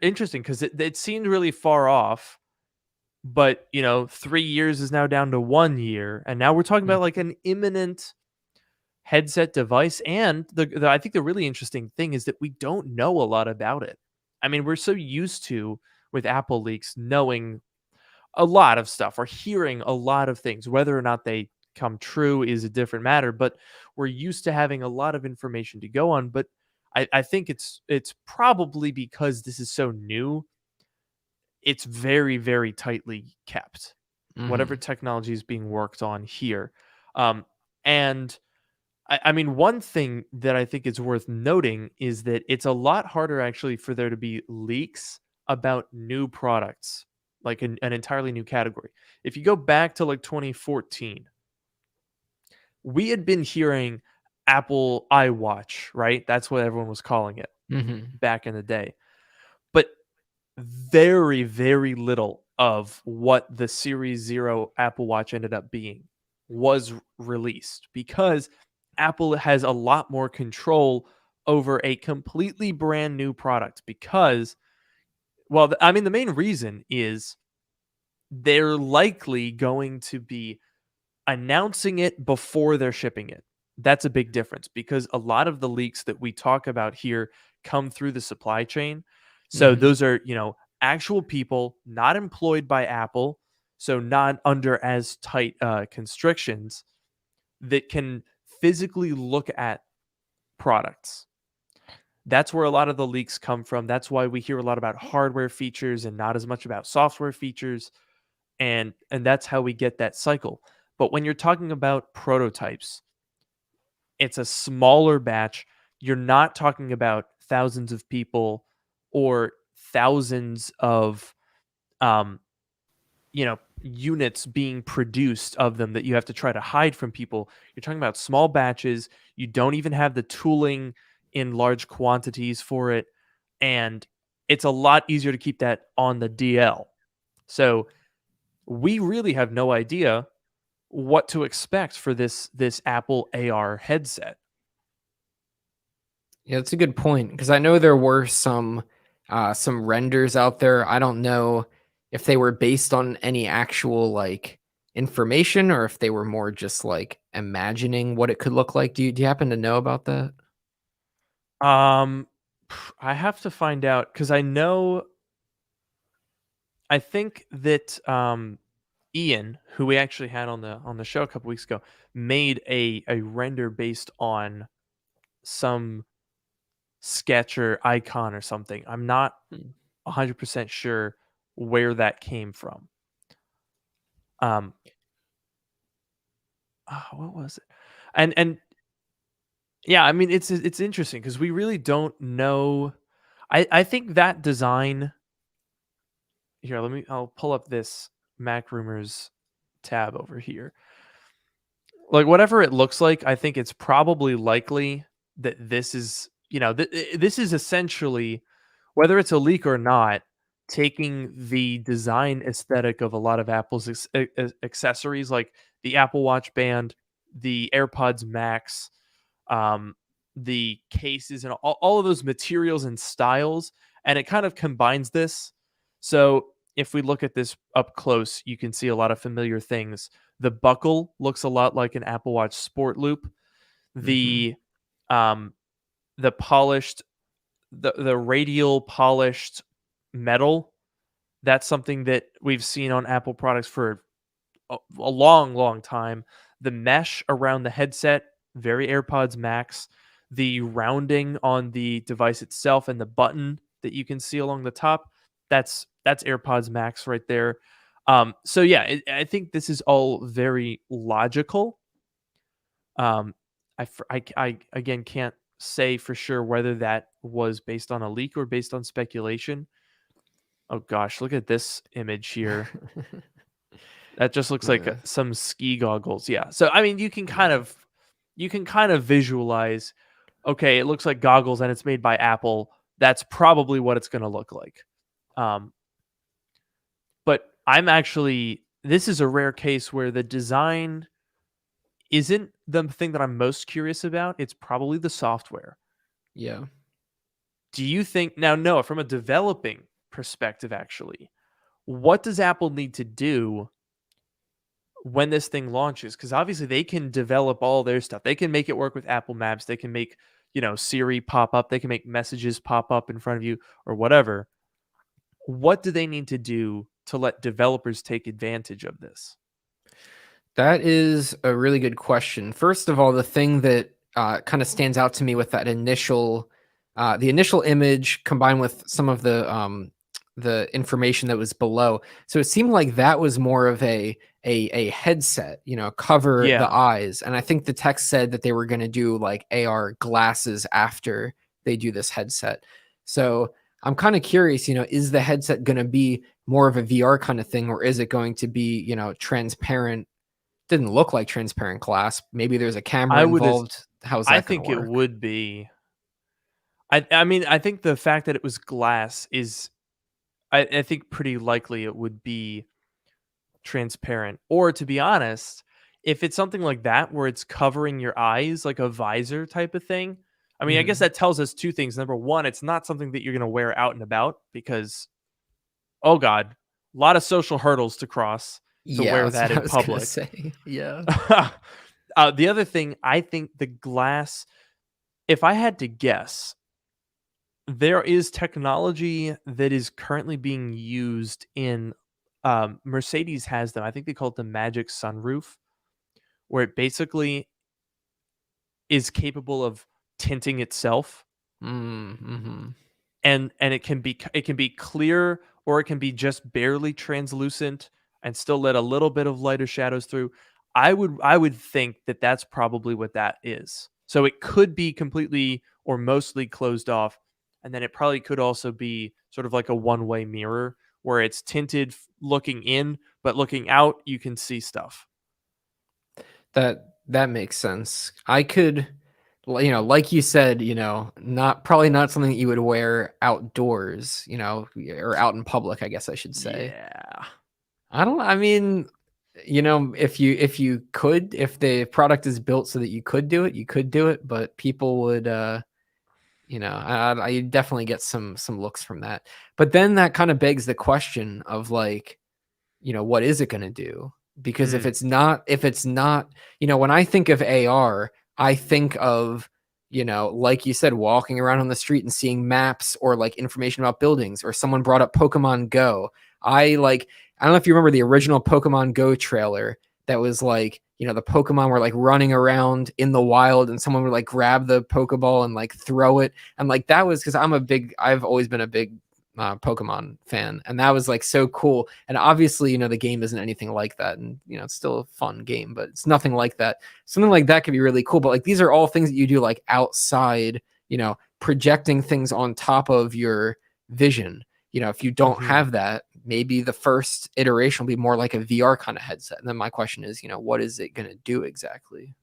interesting because it seemed really far off. But 3 years is now down to 1 year, and now we're talking about like an imminent headset device. And I think the really interesting thing is that we don't know a lot about it. I mean, we're so used to, with Apple leaks, knowing a lot of stuff or hearing a lot of things. Whether or not they come true is a different matter, but we're used to having a lot of information to go on. But I think it's probably because this is so new, it's very, very tightly kept. Whatever technology is being worked on here. And I mean, one thing that I think is worth noting is that it's a lot harder actually for there to be leaks about new products, like an entirely new category. If you go back to like 2014, we had been hearing Apple iWatch, right? That's what everyone was calling it back in the day. But very, very little of what the Series 0 Apple Watch ended up being was released, because Apple has a lot more control over a completely brand new product. Because, well, the main reason is they're likely going to be announcing it before they're shipping it. That's a big difference, because a lot of the leaks that we talk about here come through the supply chain. So those are, actual people not employed by Apple, so not under as tight constrictions, that can physically look at products. That's where a lot of the leaks come from. That's why we hear a lot about hardware features and not as much about software features. And that's how we get that cycle. But when you're talking about prototypes, it's a smaller batch. You're not talking about thousands of people or thousands of units being produced of them that you have to try to hide from people. You're talking about small batches. You don't even have the tooling in large quantities for it, and it's a lot easier to keep that on the DL. So we really have no idea what to expect for this Apple AR headset. Yeah, that's a good point, because I know there were some renders out there. I don't know if they were based on any actual like information, or if they were more just like imagining what it could look like. Do you happen to know about that? I have to find out, because I think that Ian, who we actually had on the show a couple weeks ago, made a render based on some sketch or icon or something. I'm not 100% sure where that came from. What was it? And yeah, I mean, it's interesting because we really don't know. I think that design here. I'll pull up this Mac Rumors tab over here. Like, whatever it looks like, I think it's probably likely that this is, this is essentially, whether it's a leak or not, taking the design aesthetic of a lot of Apple's accessories, like the Apple Watch Band, the AirPods Max, um, the cases, and all of those materials and styles, and it kind of combines this. So if we look at this up close, you can see a lot of familiar things. The buckle looks a lot like an Apple Watch Sport Loop. Mm-hmm. The um, the polished, the radial polished metal, that's something that we've seen on Apple products for a long, long time. The mesh around the headset, very AirPods Max. The rounding on the device itself and the button that you can see along the top, that's AirPods Max right there. So yeah, I think this is all very logical. I again can't say for sure whether that was based on a leak or based on speculation. Oh gosh, look at this image here. That just looks like Yeah. some ski goggles. Yeah. So I mean, Yeah. you can kind of visualize. Okay, it looks like goggles, and it's made by Apple. That's probably what it's going to look like. Um, but I'm actually, this is a rare case where the design isn't the thing that I'm most curious about. It's probably the software. Yeah. Do you think now, Noah, from a developing perspective, actually, what does Apple need to do when this thing launches? Because obviously they can develop all their stuff. They can make it work with Apple Maps. They can make, Siri pop up. They can make messages pop up in front of you or whatever. What do they need to do to let developers take advantage of this? That is a really good question. First of all, the thing that kind of stands out to me with that the initial image combined with some of the information that was below. So it seemed like that was more of a headset, cover the Yeah, eyes. And I think the text said that they were going to do like AR glasses after they do this headset. So I'm kind of curious, is the headset going to be more of a VR kind of thing, or is it going to be, transparent? Didn't look like transparent glass. Maybe there's a camera I would. involved. How's I that gonna think it work? would be. I mean, I think the fact that it was glass is, I think, pretty likely it would be transparent. Or to be honest, if it's something like that where it's covering your eyes like a visor type of thing, I mean, I guess Mhm. that tells us two things. Number one, it's not something that you're going to wear out and about because, oh God, a lot of social hurdles to cross to Yeah, wear that's that what I in was gonna public. say. Yeah. The other thing, I think the glass, if I had to guess, there is technology that is currently being used in, Mercedes has them. I think they call it the Magic Sunroof, where it basically is capable of tinting itself, Mhm. and it can be clear, or it can be just barely translucent and still let a little bit of light or shadows through. I would think that that's probably what that is. So it could be completely or mostly closed off, and then it probably could also be sort of like a one-way mirror where it's tinted looking in, but looking out you can see stuff. That makes sense. I could like you said, not probably not something that you would wear outdoors, or out in public, I guess I should say. Yeah. I mean, if the product is built so that you could do it, you could do it, but people would I definitely get some looks from that. But then that kind of begs the question of like, what is it going to do? Because Mm. if it's not, when I think of AR, I think of, like you said, walking around on the street and seeing maps or like information about buildings, or someone brought up Pokemon Go. I don't know if you remember the original Pokemon Go trailer that was like, the Pokemon were like running around in the wild and someone would like grab the Pokeball and like throw it. And like that was because I've always been a big Pokemon fan, and that was like so cool. And obviously, the game isn't anything like that, and it's still a fun game, but it's nothing like that. Something like that could be really cool. But like these are all things that you do like outside, projecting things on top of your vision. If you don't Mhm. have that, maybe the first iteration will be more like a VR kind of headset. And then my question is, what is it going to do exactly?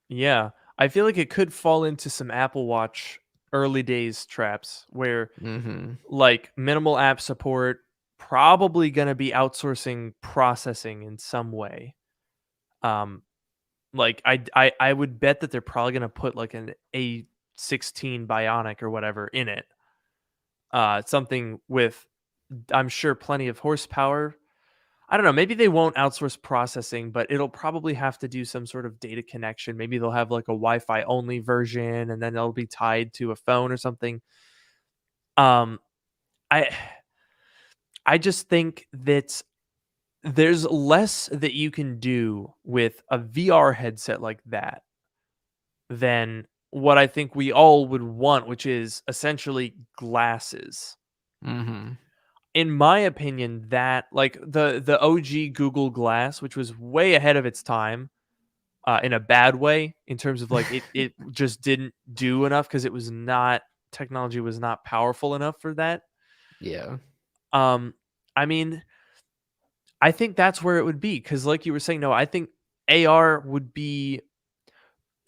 Yeah, I feel like it could fall into some Apple Watch early days traps where, Mm-hmm. like, minimal app support, probably going to be outsourcing processing in some way. Like I would bet that they're probably going to put like an A16 Bionic or whatever in it. Something with, I'm sure, plenty of horsepower. I don't know. Maybe they won't outsource processing, but it'll probably have to do some sort of data connection. Maybe they'll have like a Wi-Fi only version, and then they'll be tied to a phone or something. Um, I I just think that there's less that you can do with a VR headset like that than what I think we all would want, which is essentially glasses. Mm-hmm. In my opinion, that like the OG Google Glass, which was way ahead of its time, in a bad way, in terms of like it just didn't do enough because it was not, technology was not powerful enough for that. Yeah. Um, I mean, I think that's where it would be because, like you were saying, no, I think AR would be.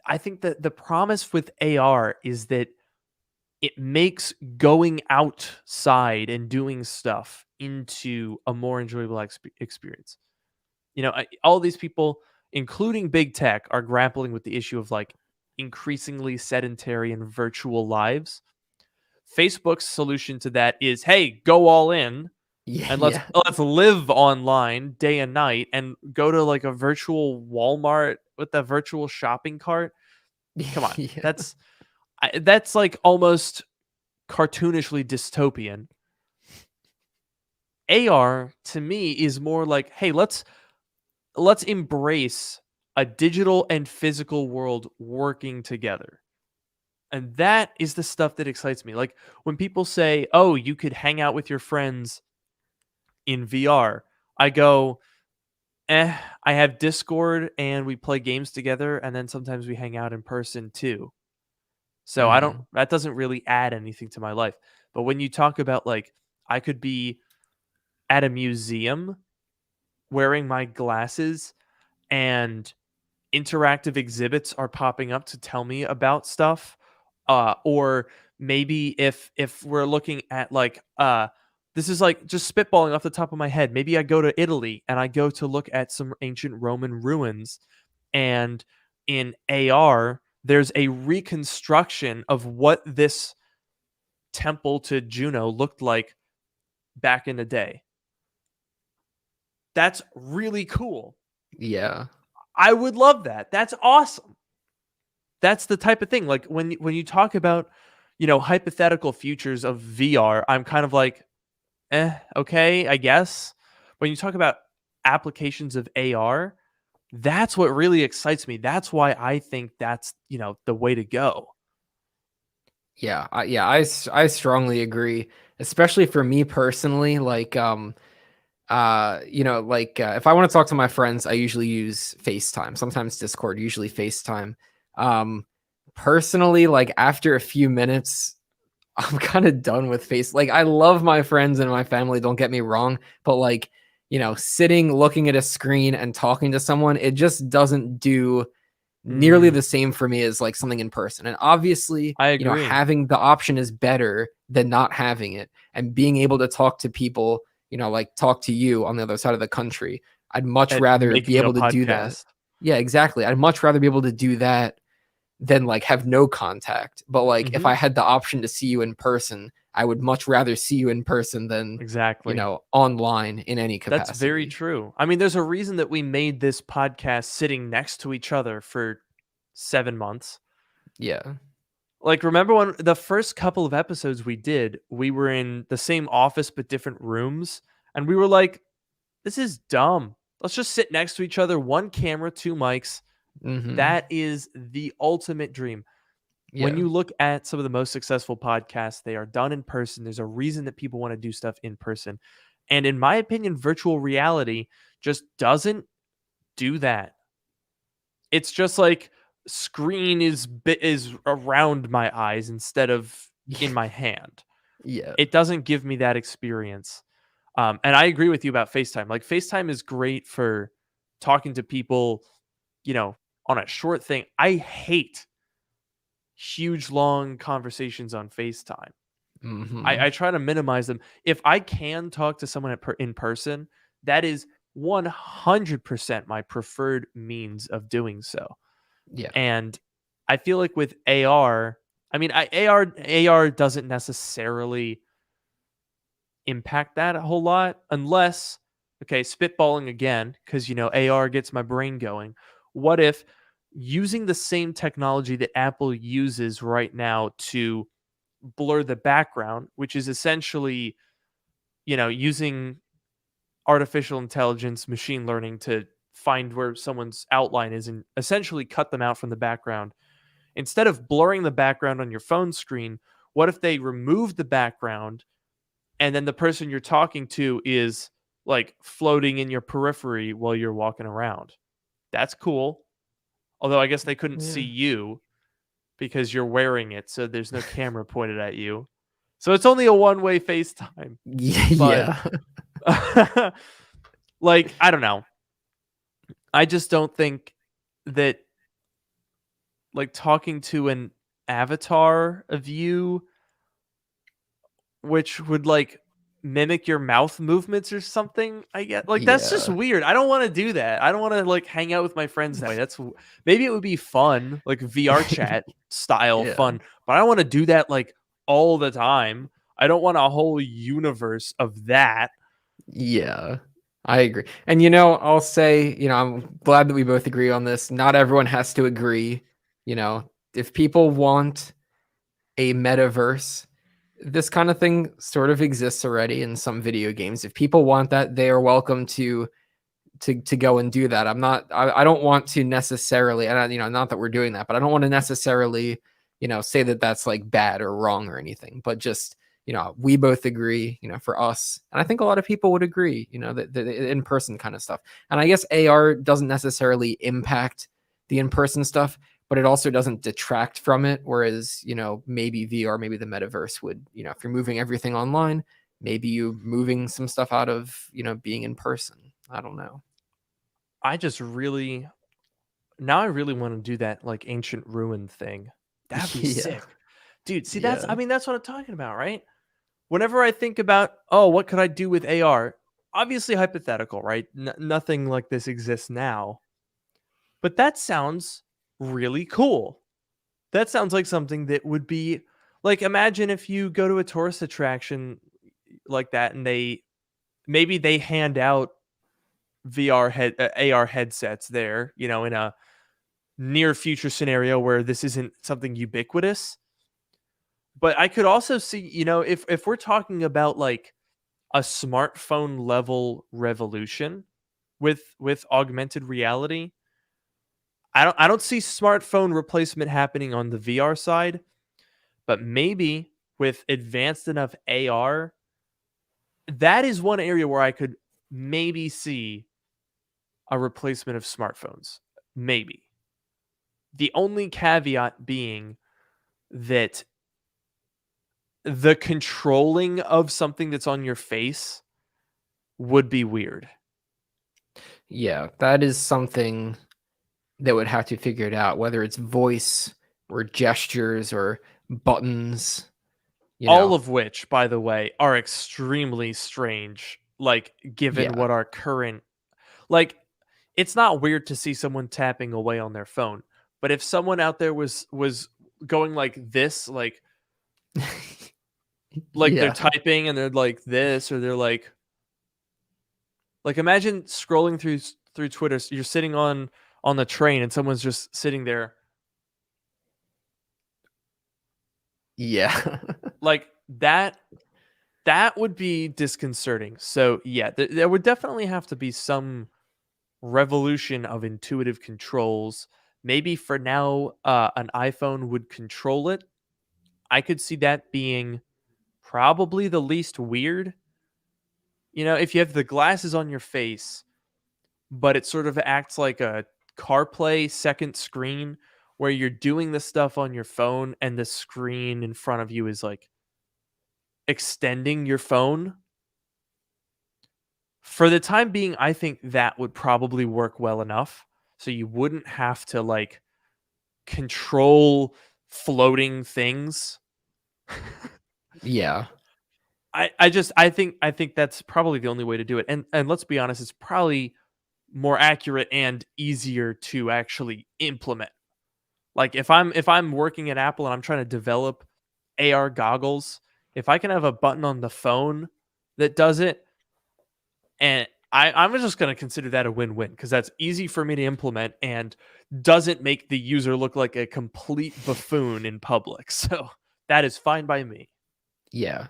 I think that the promise with AR is that it makes going outside and doing stuff into a more enjoyable experience. You know, all these people, including big tech, are grappling with the issue of like increasingly sedentary and virtual lives. Facebook's solution to that is, hey, go all in Yeah. and let's Yeah. let's live online day and night and go to like a virtual Walmart with a virtual shopping cart. Come on, Yeah. that's like almost cartoonishly dystopian. AR to me is more like, hey, let's embrace a digital and physical world working together. And that is the stuff that excites me. Like when people say, "Oh, you could hang out with your friends in VR." I go, I have Discord and we play games together and then sometimes we hang out in person too. So I don't, Mm-hmm. that doesn't really add anything to my life. But when you talk about like I could be at a museum wearing my glasses and interactive exhibits are popping up to tell me about stuff, or maybe if we're looking at like this is like just spitballing off the top of my head, maybe I go to Italy and I go to look at some ancient Roman ruins, and in AR there's a reconstruction of what this temple to Juno looked like back in the day. That's really cool. Yeah. I would love that. That's awesome. That's the type of thing. Like when you talk about, you know, hypothetical futures of VR, I'm kind of like, okay, I guess. When you talk about applications of AR, that's what really excites me. That's why I think that's, you know, the way to go. Yeah, I strongly agree, especially for me personally. Like, if I want to talk to my friends, I usually use FaceTime, sometimes Discord, usually FaceTime. Um, Personally, like after a few minutes, I'm kind of done with face. Like, I love my friends and my family, don't get me wrong, but like, sitting, looking at a screen and talking to someone, it just doesn't do nearly Mm, the same for me as like something in person. And obviously, I agree. having the option is better than not having it, and being able to talk to people, like talk to you on the other side of the country. I'd much At rather be making a able to do that. podcast. Yeah, exactly. I'd much rather be able to do that than like have no contact. But like if Hmm. I had the option to see you in person, I would much rather see you in person than, Exactly. online in any That's very capacity. true. I mean, there's a reason that we made this podcast sitting next to each other for 7 months. Yeah. Like, remember when the first couple of episodes we did, we were in the same office but different rooms, and we were like, this is dumb. Let's just sit next to each other, one camera, two mics. Hmm. That is the ultimate dream. When Yeah. you look at some of the most successful podcasts, they are done in person. There's a reason that people want to do stuff in person. And in my opinion, virtual reality just doesn't do that. It's just like screen is around my eyes instead of in my hand. Yeah. It doesn't give me that experience. And I agree with you about FaceTime. Like FaceTime is great for talking to people, you know, on a short thing. I hate huge long conversations on FaceTime. Hmm. I try to minimize them. If I can talk to someone in person, that is 100% my preferred means of doing so. Yeah. And I feel like with AR, I mean, AR doesn't necessarily impact that a whole lot unless, okay, spitballing again, because AR gets my brain going. What if using the same technology that Apple uses right now to blur the background, which is essentially, using artificial intelligence, machine learning to find where someone's outline is and essentially cut them out from the background. Instead of blurring the background on your phone screen, what if they remove the background and then the person you're talking to is like floating in your periphery while you're walking around? That's cool. Although I guess they couldn't see Yeah. you because you're wearing it, so there's no camera pointed at you. So it's only a one-way FaceTime. But Yeah. like, I don't know. I just don't think that like talking to an avatar of you, which would like mimic your mouth movements or something, I get like that's just Yeah. weird. I don't want to do that. I don't want to like hang out with my friends that way. Maybe it would be fun, like VR chat style Yeah. fun, but I don't want to do that like all the time. I don't want a whole universe of that. Yeah, I agree. And I'll say, I'm glad that we both agree on this. Not everyone has to agree. If people want a metaverse, this kind of thing sort of exists already in some video games. If people want that, they are welcome to go and do that. I don't want to necessarily, and not that we're doing that, but I don't want to necessarily, say that that's like bad or wrong or anything, but just, we both agree, for us, and I think a lot of people would agree, that the in-person kind of stuff. And I guess AR doesn't necessarily impact the in-person stuff, but it also doesn't detract from it. Whereas, maybe VR, maybe the metaverse would, if you're moving everything online, maybe you moving some stuff out of, being in person. I don't know. I just really Now I really want to do that like ancient ruin thing. That'd be Yeah. sick. Dude, see Yeah. that's what I'm talking about, right? Whenever I think about, oh, what could I do with AR? Obviously hypothetical, right? Nothing like this exists now. But that sounds really cool. That sounds like something that would be like, imagine if you go to a tourist attraction like that and maybe they hand out AR headsets there, in a near future scenario where this isn't something ubiquitous. But I could also see, if we're talking about like a smartphone level revolution with augmented reality, I don't see smartphone replacement happening on the VR side, but maybe with advanced enough AR, that is one area where I could maybe see a replacement of smartphones. Maybe. The only caveat being that the controlling of something that's on your face would be weird. Yeah, that is something that would have to figure it out, whether it's voice or gestures or buttons, you All know. of which, by the way, are extremely strange, like given Yeah. what our current like it's not weird to see someone tapping away on their phone, but if someone out there was going like this, like they're Yeah. typing and they're like this, or they're like imagine scrolling through Twitter. So you're sitting on the train and someone's just sitting there Yeah. like that. That would be disconcerting. So yeah, there would definitely have to be some revolution of intuitive controls. Maybe for now, an iPhone would control it. I could see that being probably the least weird. If you have the glasses on your face, but it sort of acts like a CarPlay second screen where you're doing the stuff on your phone and the screen in front of you is like extending your phone. For the time being, I think that would probably work well enough. So you wouldn't have to like control floating things. Yeah. I think that's probably the only way to do it. And let's be honest, it's probably more accurate and easier to actually implement. Like if I'm working at Apple and I'm trying to develop AR goggles, if I can have a button on the phone that does it, and I'm just going to consider that a win-win because that's easy for me to implement and doesn't make the user look like a complete buffoon in public. So that is fine by me. Yeah.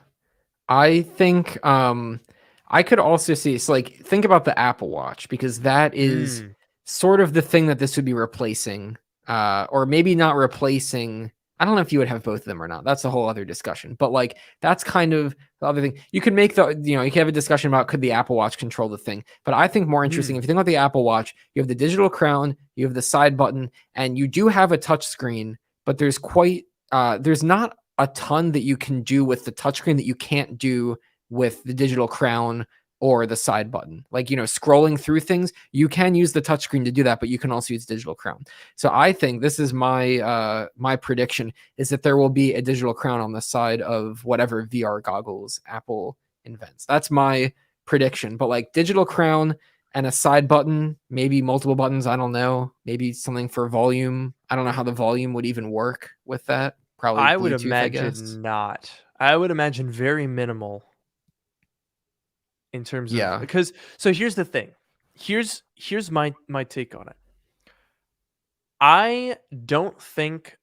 I think I could also see, so like think about the Apple Watch, because that is Mm. sort of the thing that this would be replacing, or maybe not replacing. I don't know if you would have both of them or not. That's a whole other discussion. But like that's kind of the other thing. You could make you could have a discussion about could the Apple Watch control the thing. But I think more interesting, Mm. if you think about the Apple Watch, you have the digital crown, you have the side button, and you do have a touch screen, but there's not a ton that you can do with the touchscreen that you can't do with the digital crown or the side button. Like, scrolling through things, you can use the touchscreen to do that, but you can also use digital crown. So I think this is my prediction, is that there will be a digital crown on the side of whatever VR goggles Apple invents. That's my prediction. But like digital crown and a side button, maybe multiple buttons, I don't know. Maybe something for volume. I don't know how the volume would even work with that. Probably I would Bluetooth, I guess. imagine not. I would imagine very minimal in terms of Yeah. because so here's the thing. Here's my take on it. I don't think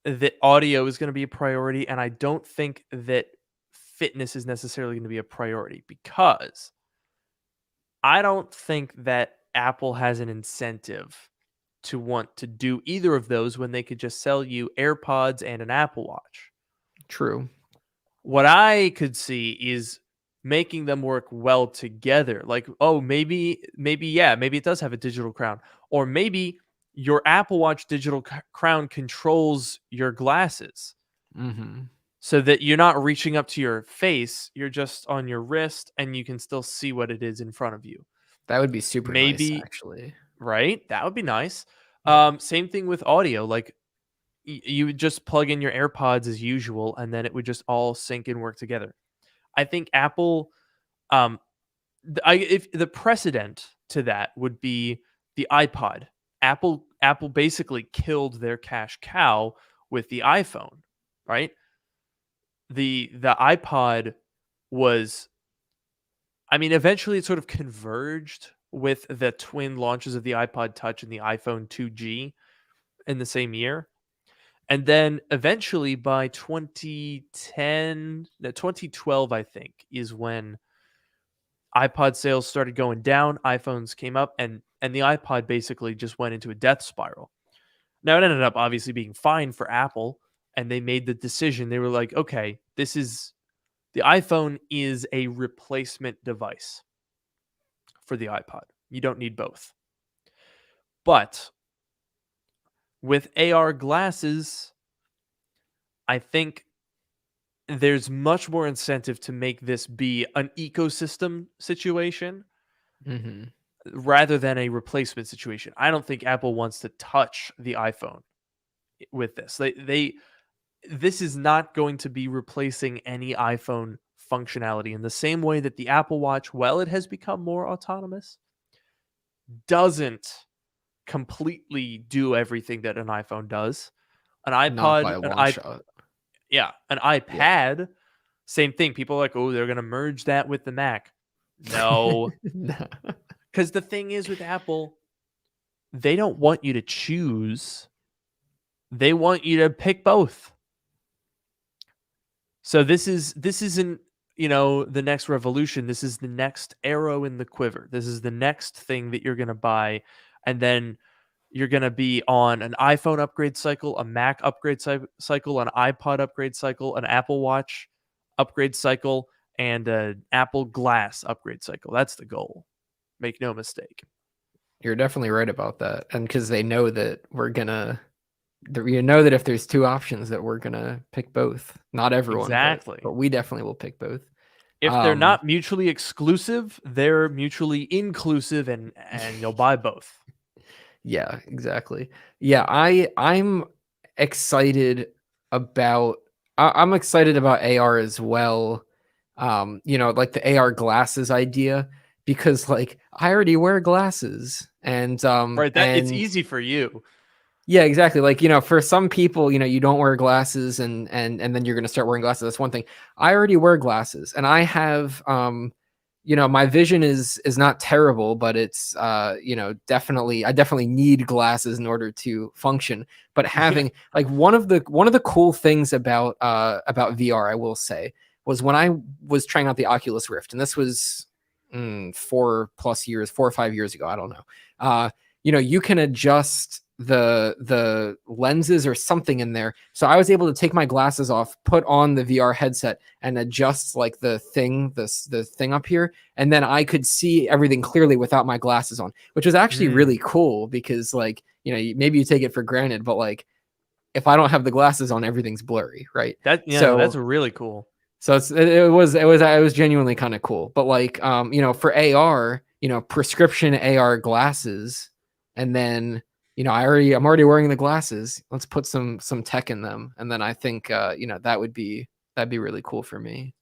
that audio is going to be a priority, and I don't think that fitness is necessarily going to be a priority because I don't think that Apple has an incentive to want to do either of those when they could just sell you AirPods and an Apple Watch. True. What I could see is making them work well together. Like, oh, maybe it does have a digital crown, or maybe your Apple Watch digital crown controls your glasses Hmm. so that you're not reaching up to your face, you're just on your wrist and you can still see what it is in front of you. That would be super nice, Maybe, actually. right? That would be nice. Yeah. Same thing with audio. Like you would just plug in your AirPods as usual, and then it would just all sync and work together. I think Apple, um, if the precedent to that would be the iPod. Apple basically killed their cash cow with the iPhone, right? The iPod was, I mean, eventually it sort of converged with the twin launches of the iPod Touch and the iPhone 2G in the same year. And then eventually by 2010, no, 2012, I think, is when iPod sales started going down, iPhones came up, and the iPod basically just went into a death spiral. Now it ended up obviously being fine for Apple, and they made the decision. They were like, okay, the iPhone is a replacement device for the iPod. You don't need both. But with AR glasses, I think there's much more incentive to make this be an ecosystem situation Hmm. rather than a replacement situation. I don't think Apple wants to touch the iPhone with this. This is not going to be replacing any iPhone functionality in the same way that the Apple Watch, while it has become more autonomous, doesn't completely do everything that an iPhone does. An Not by iPod, a long shot. an Yeah. iPad, same thing. People are like, oh, they're going to merge that with the Mac. No, No. because the thing is with Apple, they don't want you to choose. They want you to pick both. So this isn't, the next revolution. This is the next arrow in the quiver. This is the next thing that you're going to buy, and then you're going to be on an iPhone upgrade cycle, a Mac upgrade cycle, an iPod upgrade cycle, an Apple Watch upgrade cycle, and an Apple Glass upgrade cycle. That's the goal. Make no mistake. You're definitely right about that. And because they know that that if there's two options that we're gonna pick both. Not everyone, but Exactly. we definitely will pick both. If they're Um, not mutually exclusive, they're mutually inclusive, and you'll buy both. yeah, exactly. Yeah, I'm excited about I'm excited about AR as well. Like the AR glasses idea, because like I already wear glasses, Right, that it's and easy for you. yeah, exactly. Like, for some people, you don't wear glasses, and then you're going to start wearing glasses. That's one thing. I already wear glasses, and I have my vision is not terrible, but it's definitely, I definitely need glasses in order to function. But Yeah. having like one of the cool things about VR, I will say, was when I was trying out the Oculus Rift, and this was 4 or 5 years ago, I don't know. You can adjust the lenses or something in there. So I was able to take my glasses off, put on the VR headset, and adjust like the thing up here, and then I could see everything clearly without my glasses on, which was actually Mm. really cool, because like, maybe you take it for granted, but like if I don't have the glasses on, everything's blurry, right? No, that's So really cool. it was genuinely kind of cool. But like, for AR, prescription AR glasses, and then, I'm already wearing the glasses. Let's put some tech in them, and then I think, that'd be really cool for me.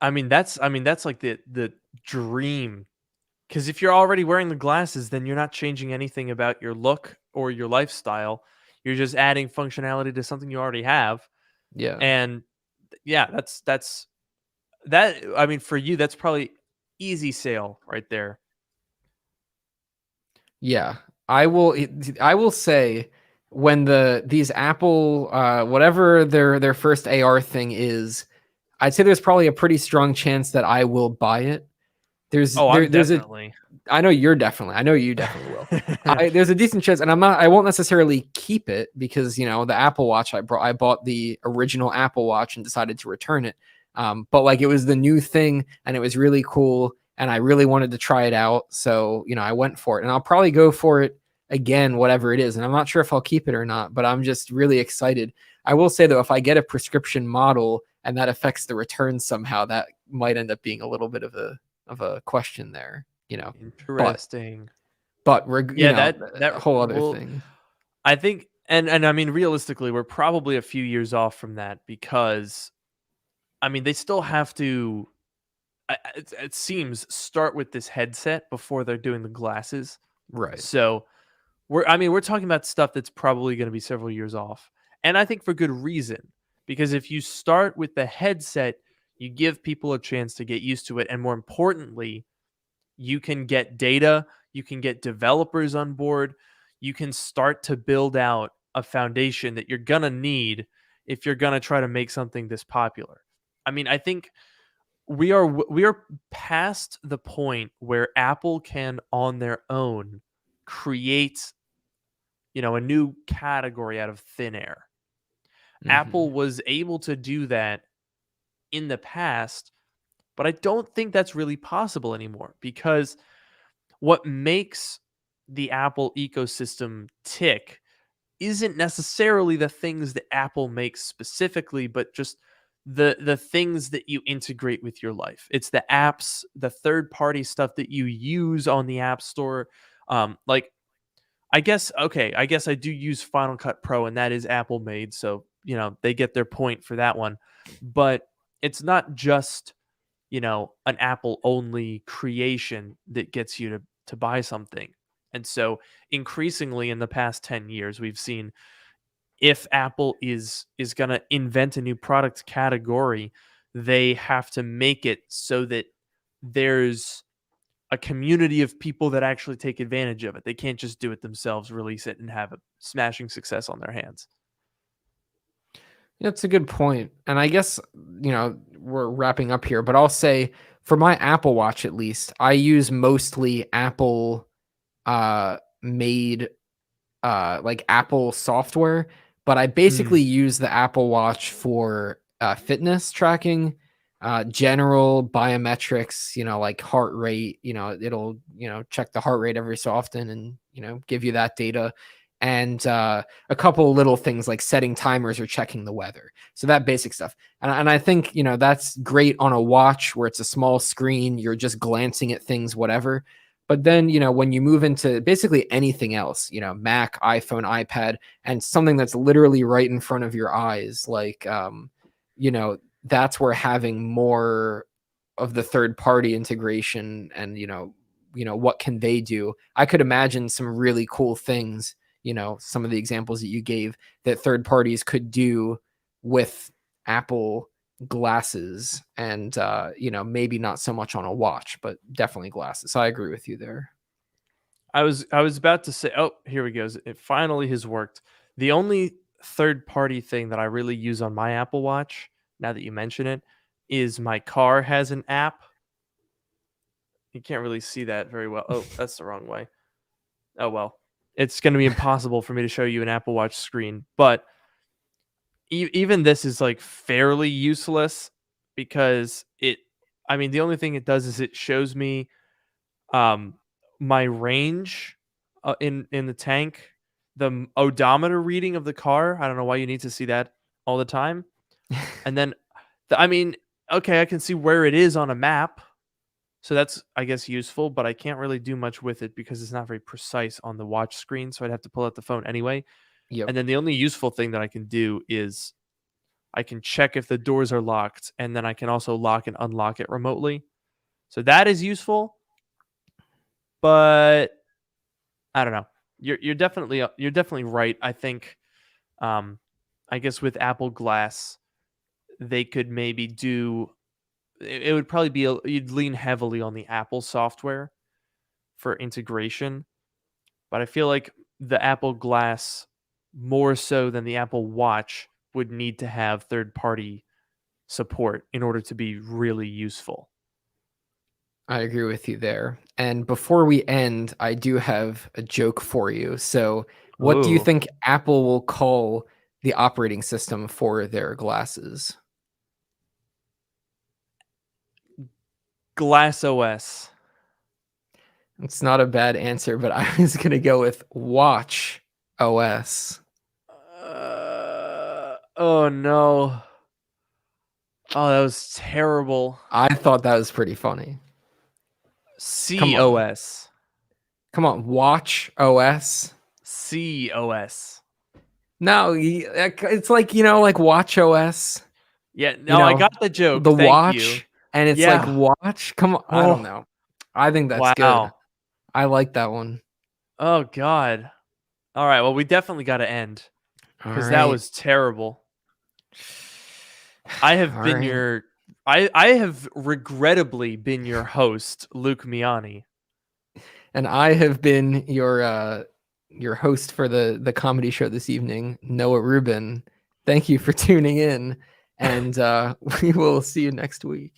That's like the dream. Because if you're already wearing the glasses, then you're not changing anything about your look or your lifestyle. You're just adding functionality to something you already have. Yeah, And yeah, that's that. I mean, for you, that's probably easy sale right there. yeah. I will say, when these Apple, whatever their first AR thing is, I'd say there's probably a pretty strong chance that I will buy it. There's Oh, there I'm there's a definitely. I know you definitely will. There's a decent chance, and I won't necessarily keep it, because the Apple Watch I bought the original Apple Watch and decided to return it. But like, it was the new thing, and it was really cool, and I really wanted to try it out, so I went for it, and I'll probably go for it again, whatever it is. And I'm not sure if I'll keep it or not, but I'm just really excited. I will say, though, if I get a prescription model and that affects the returns somehow, that might end up being a little bit of a question there. But Interesting. but Yeah, that a whole other well, thing. I think, and I mean, realistically, we're probably a few years off from that because I mean, they still have to. It seems start with this headset before they're doing the glasses. Right. So we're talking about stuff that's probably going to be several years off, and I think for good reason. Because if you start with the headset, you give people a chance to get used to it, and more importantly, you can get data, you can get developers on board, you can start to build out a foundation that you're going to need if you're going to try to make something this popular. I mean, I think we are past the point where Apple can on their own create, a new category out of thin air. Hmm. Apple was able to do that in the past, but I don't think that's really possible anymore because what makes the Apple ecosystem tick isn't necessarily the things that Apple makes specifically, but just the things that you integrate with your life. It's the apps, the third party stuff that you use on the App Store. Like I guess I do use Final Cut Pro, and that is Apple made, so they get their point for that one. But it's not just an Apple only creation that gets you to buy something. And so increasingly in the past 10 years, we've seen if Apple is going to invent a new product category, they have to make it so that there's a community of people that actually take advantage of it. They can't just do it themselves, release it, and have a smashing success on their hands. That's a good point. And I guess, we're wrapping up here, but I'll say, for my Apple Watch, at least, I use mostly Apple made like Apple software, but I Mm. basically use the Apple Watch for fitness tracking, general biometrics, like heart rate. It'll check the heart rate every so often, and give you that data, and a couple little things like setting timers or checking the weather. So that basic stuff. And I think that's great on a watch where it's a small screen, you're just glancing at things, whatever. But then, when you move into basically anything else, Mac, iPhone, iPad, and something that's literally right in front of your eyes, like, that's where having more of the third party integration and what can they do. I could imagine some really cool things, some of the examples that you gave that third parties could do with Apple glasses, and maybe not so much on a watch, but definitely glasses. So I agree with you there. I was about to say, oh, here we go. It finally has worked. The only third party thing that I really use on my Apple Watch, now that you mention it, is my car has an app. You can't really see that very well. Oh, that's the wrong way. Oh well. It's going to be impossible for me to show you an Apple Watch screen, but even this is like fairly useless because the only thing it does is it shows me my range in the tank, the odometer reading of the car. I don't know why you need to see that all the time. And then okay, I can see where it is on a map. So that's, I guess, useful, but I can't really do much with it because it's not very precise on the watch screen. So I'd have to pull out the phone anyway. Yep. And then the only useful thing that I can do is I can check if the doors are locked, and then I can also lock and unlock it remotely. So that is useful, but I don't know. You're definitely right. I think, I guess with Apple Glass, they could maybe do. It would probably be you'd lean heavily on the Apple software for integration, but I feel like the Apple Glass more so than the Apple Watch would need to have third-party support in order to be really useful. I agree with you there. And before we end, I do have a joke for you. So, what do you Ooh. think Apple will call the operating system for their glasses? Glass OS. It's not a bad answer, but I was going to go with Watch OS. Oh no. Oh, that was terrible. I thought that was pretty funny. COS. Come on, Watch OS. COS. No, it's like, like Watch OS. Yeah, no, I got the joke. The Thank watch, you. and it's Yeah. like watch. Come on, I don't know. I think that's good. Wow. I like that one. Oh God. All right. Well, we definitely got to end because that was terrible. I have been your. I have regrettably been your host, Luke Miani. And I have been your host for the comedy show this evening, Noah Rubin. Thank you for tuning in, and we will see you next week.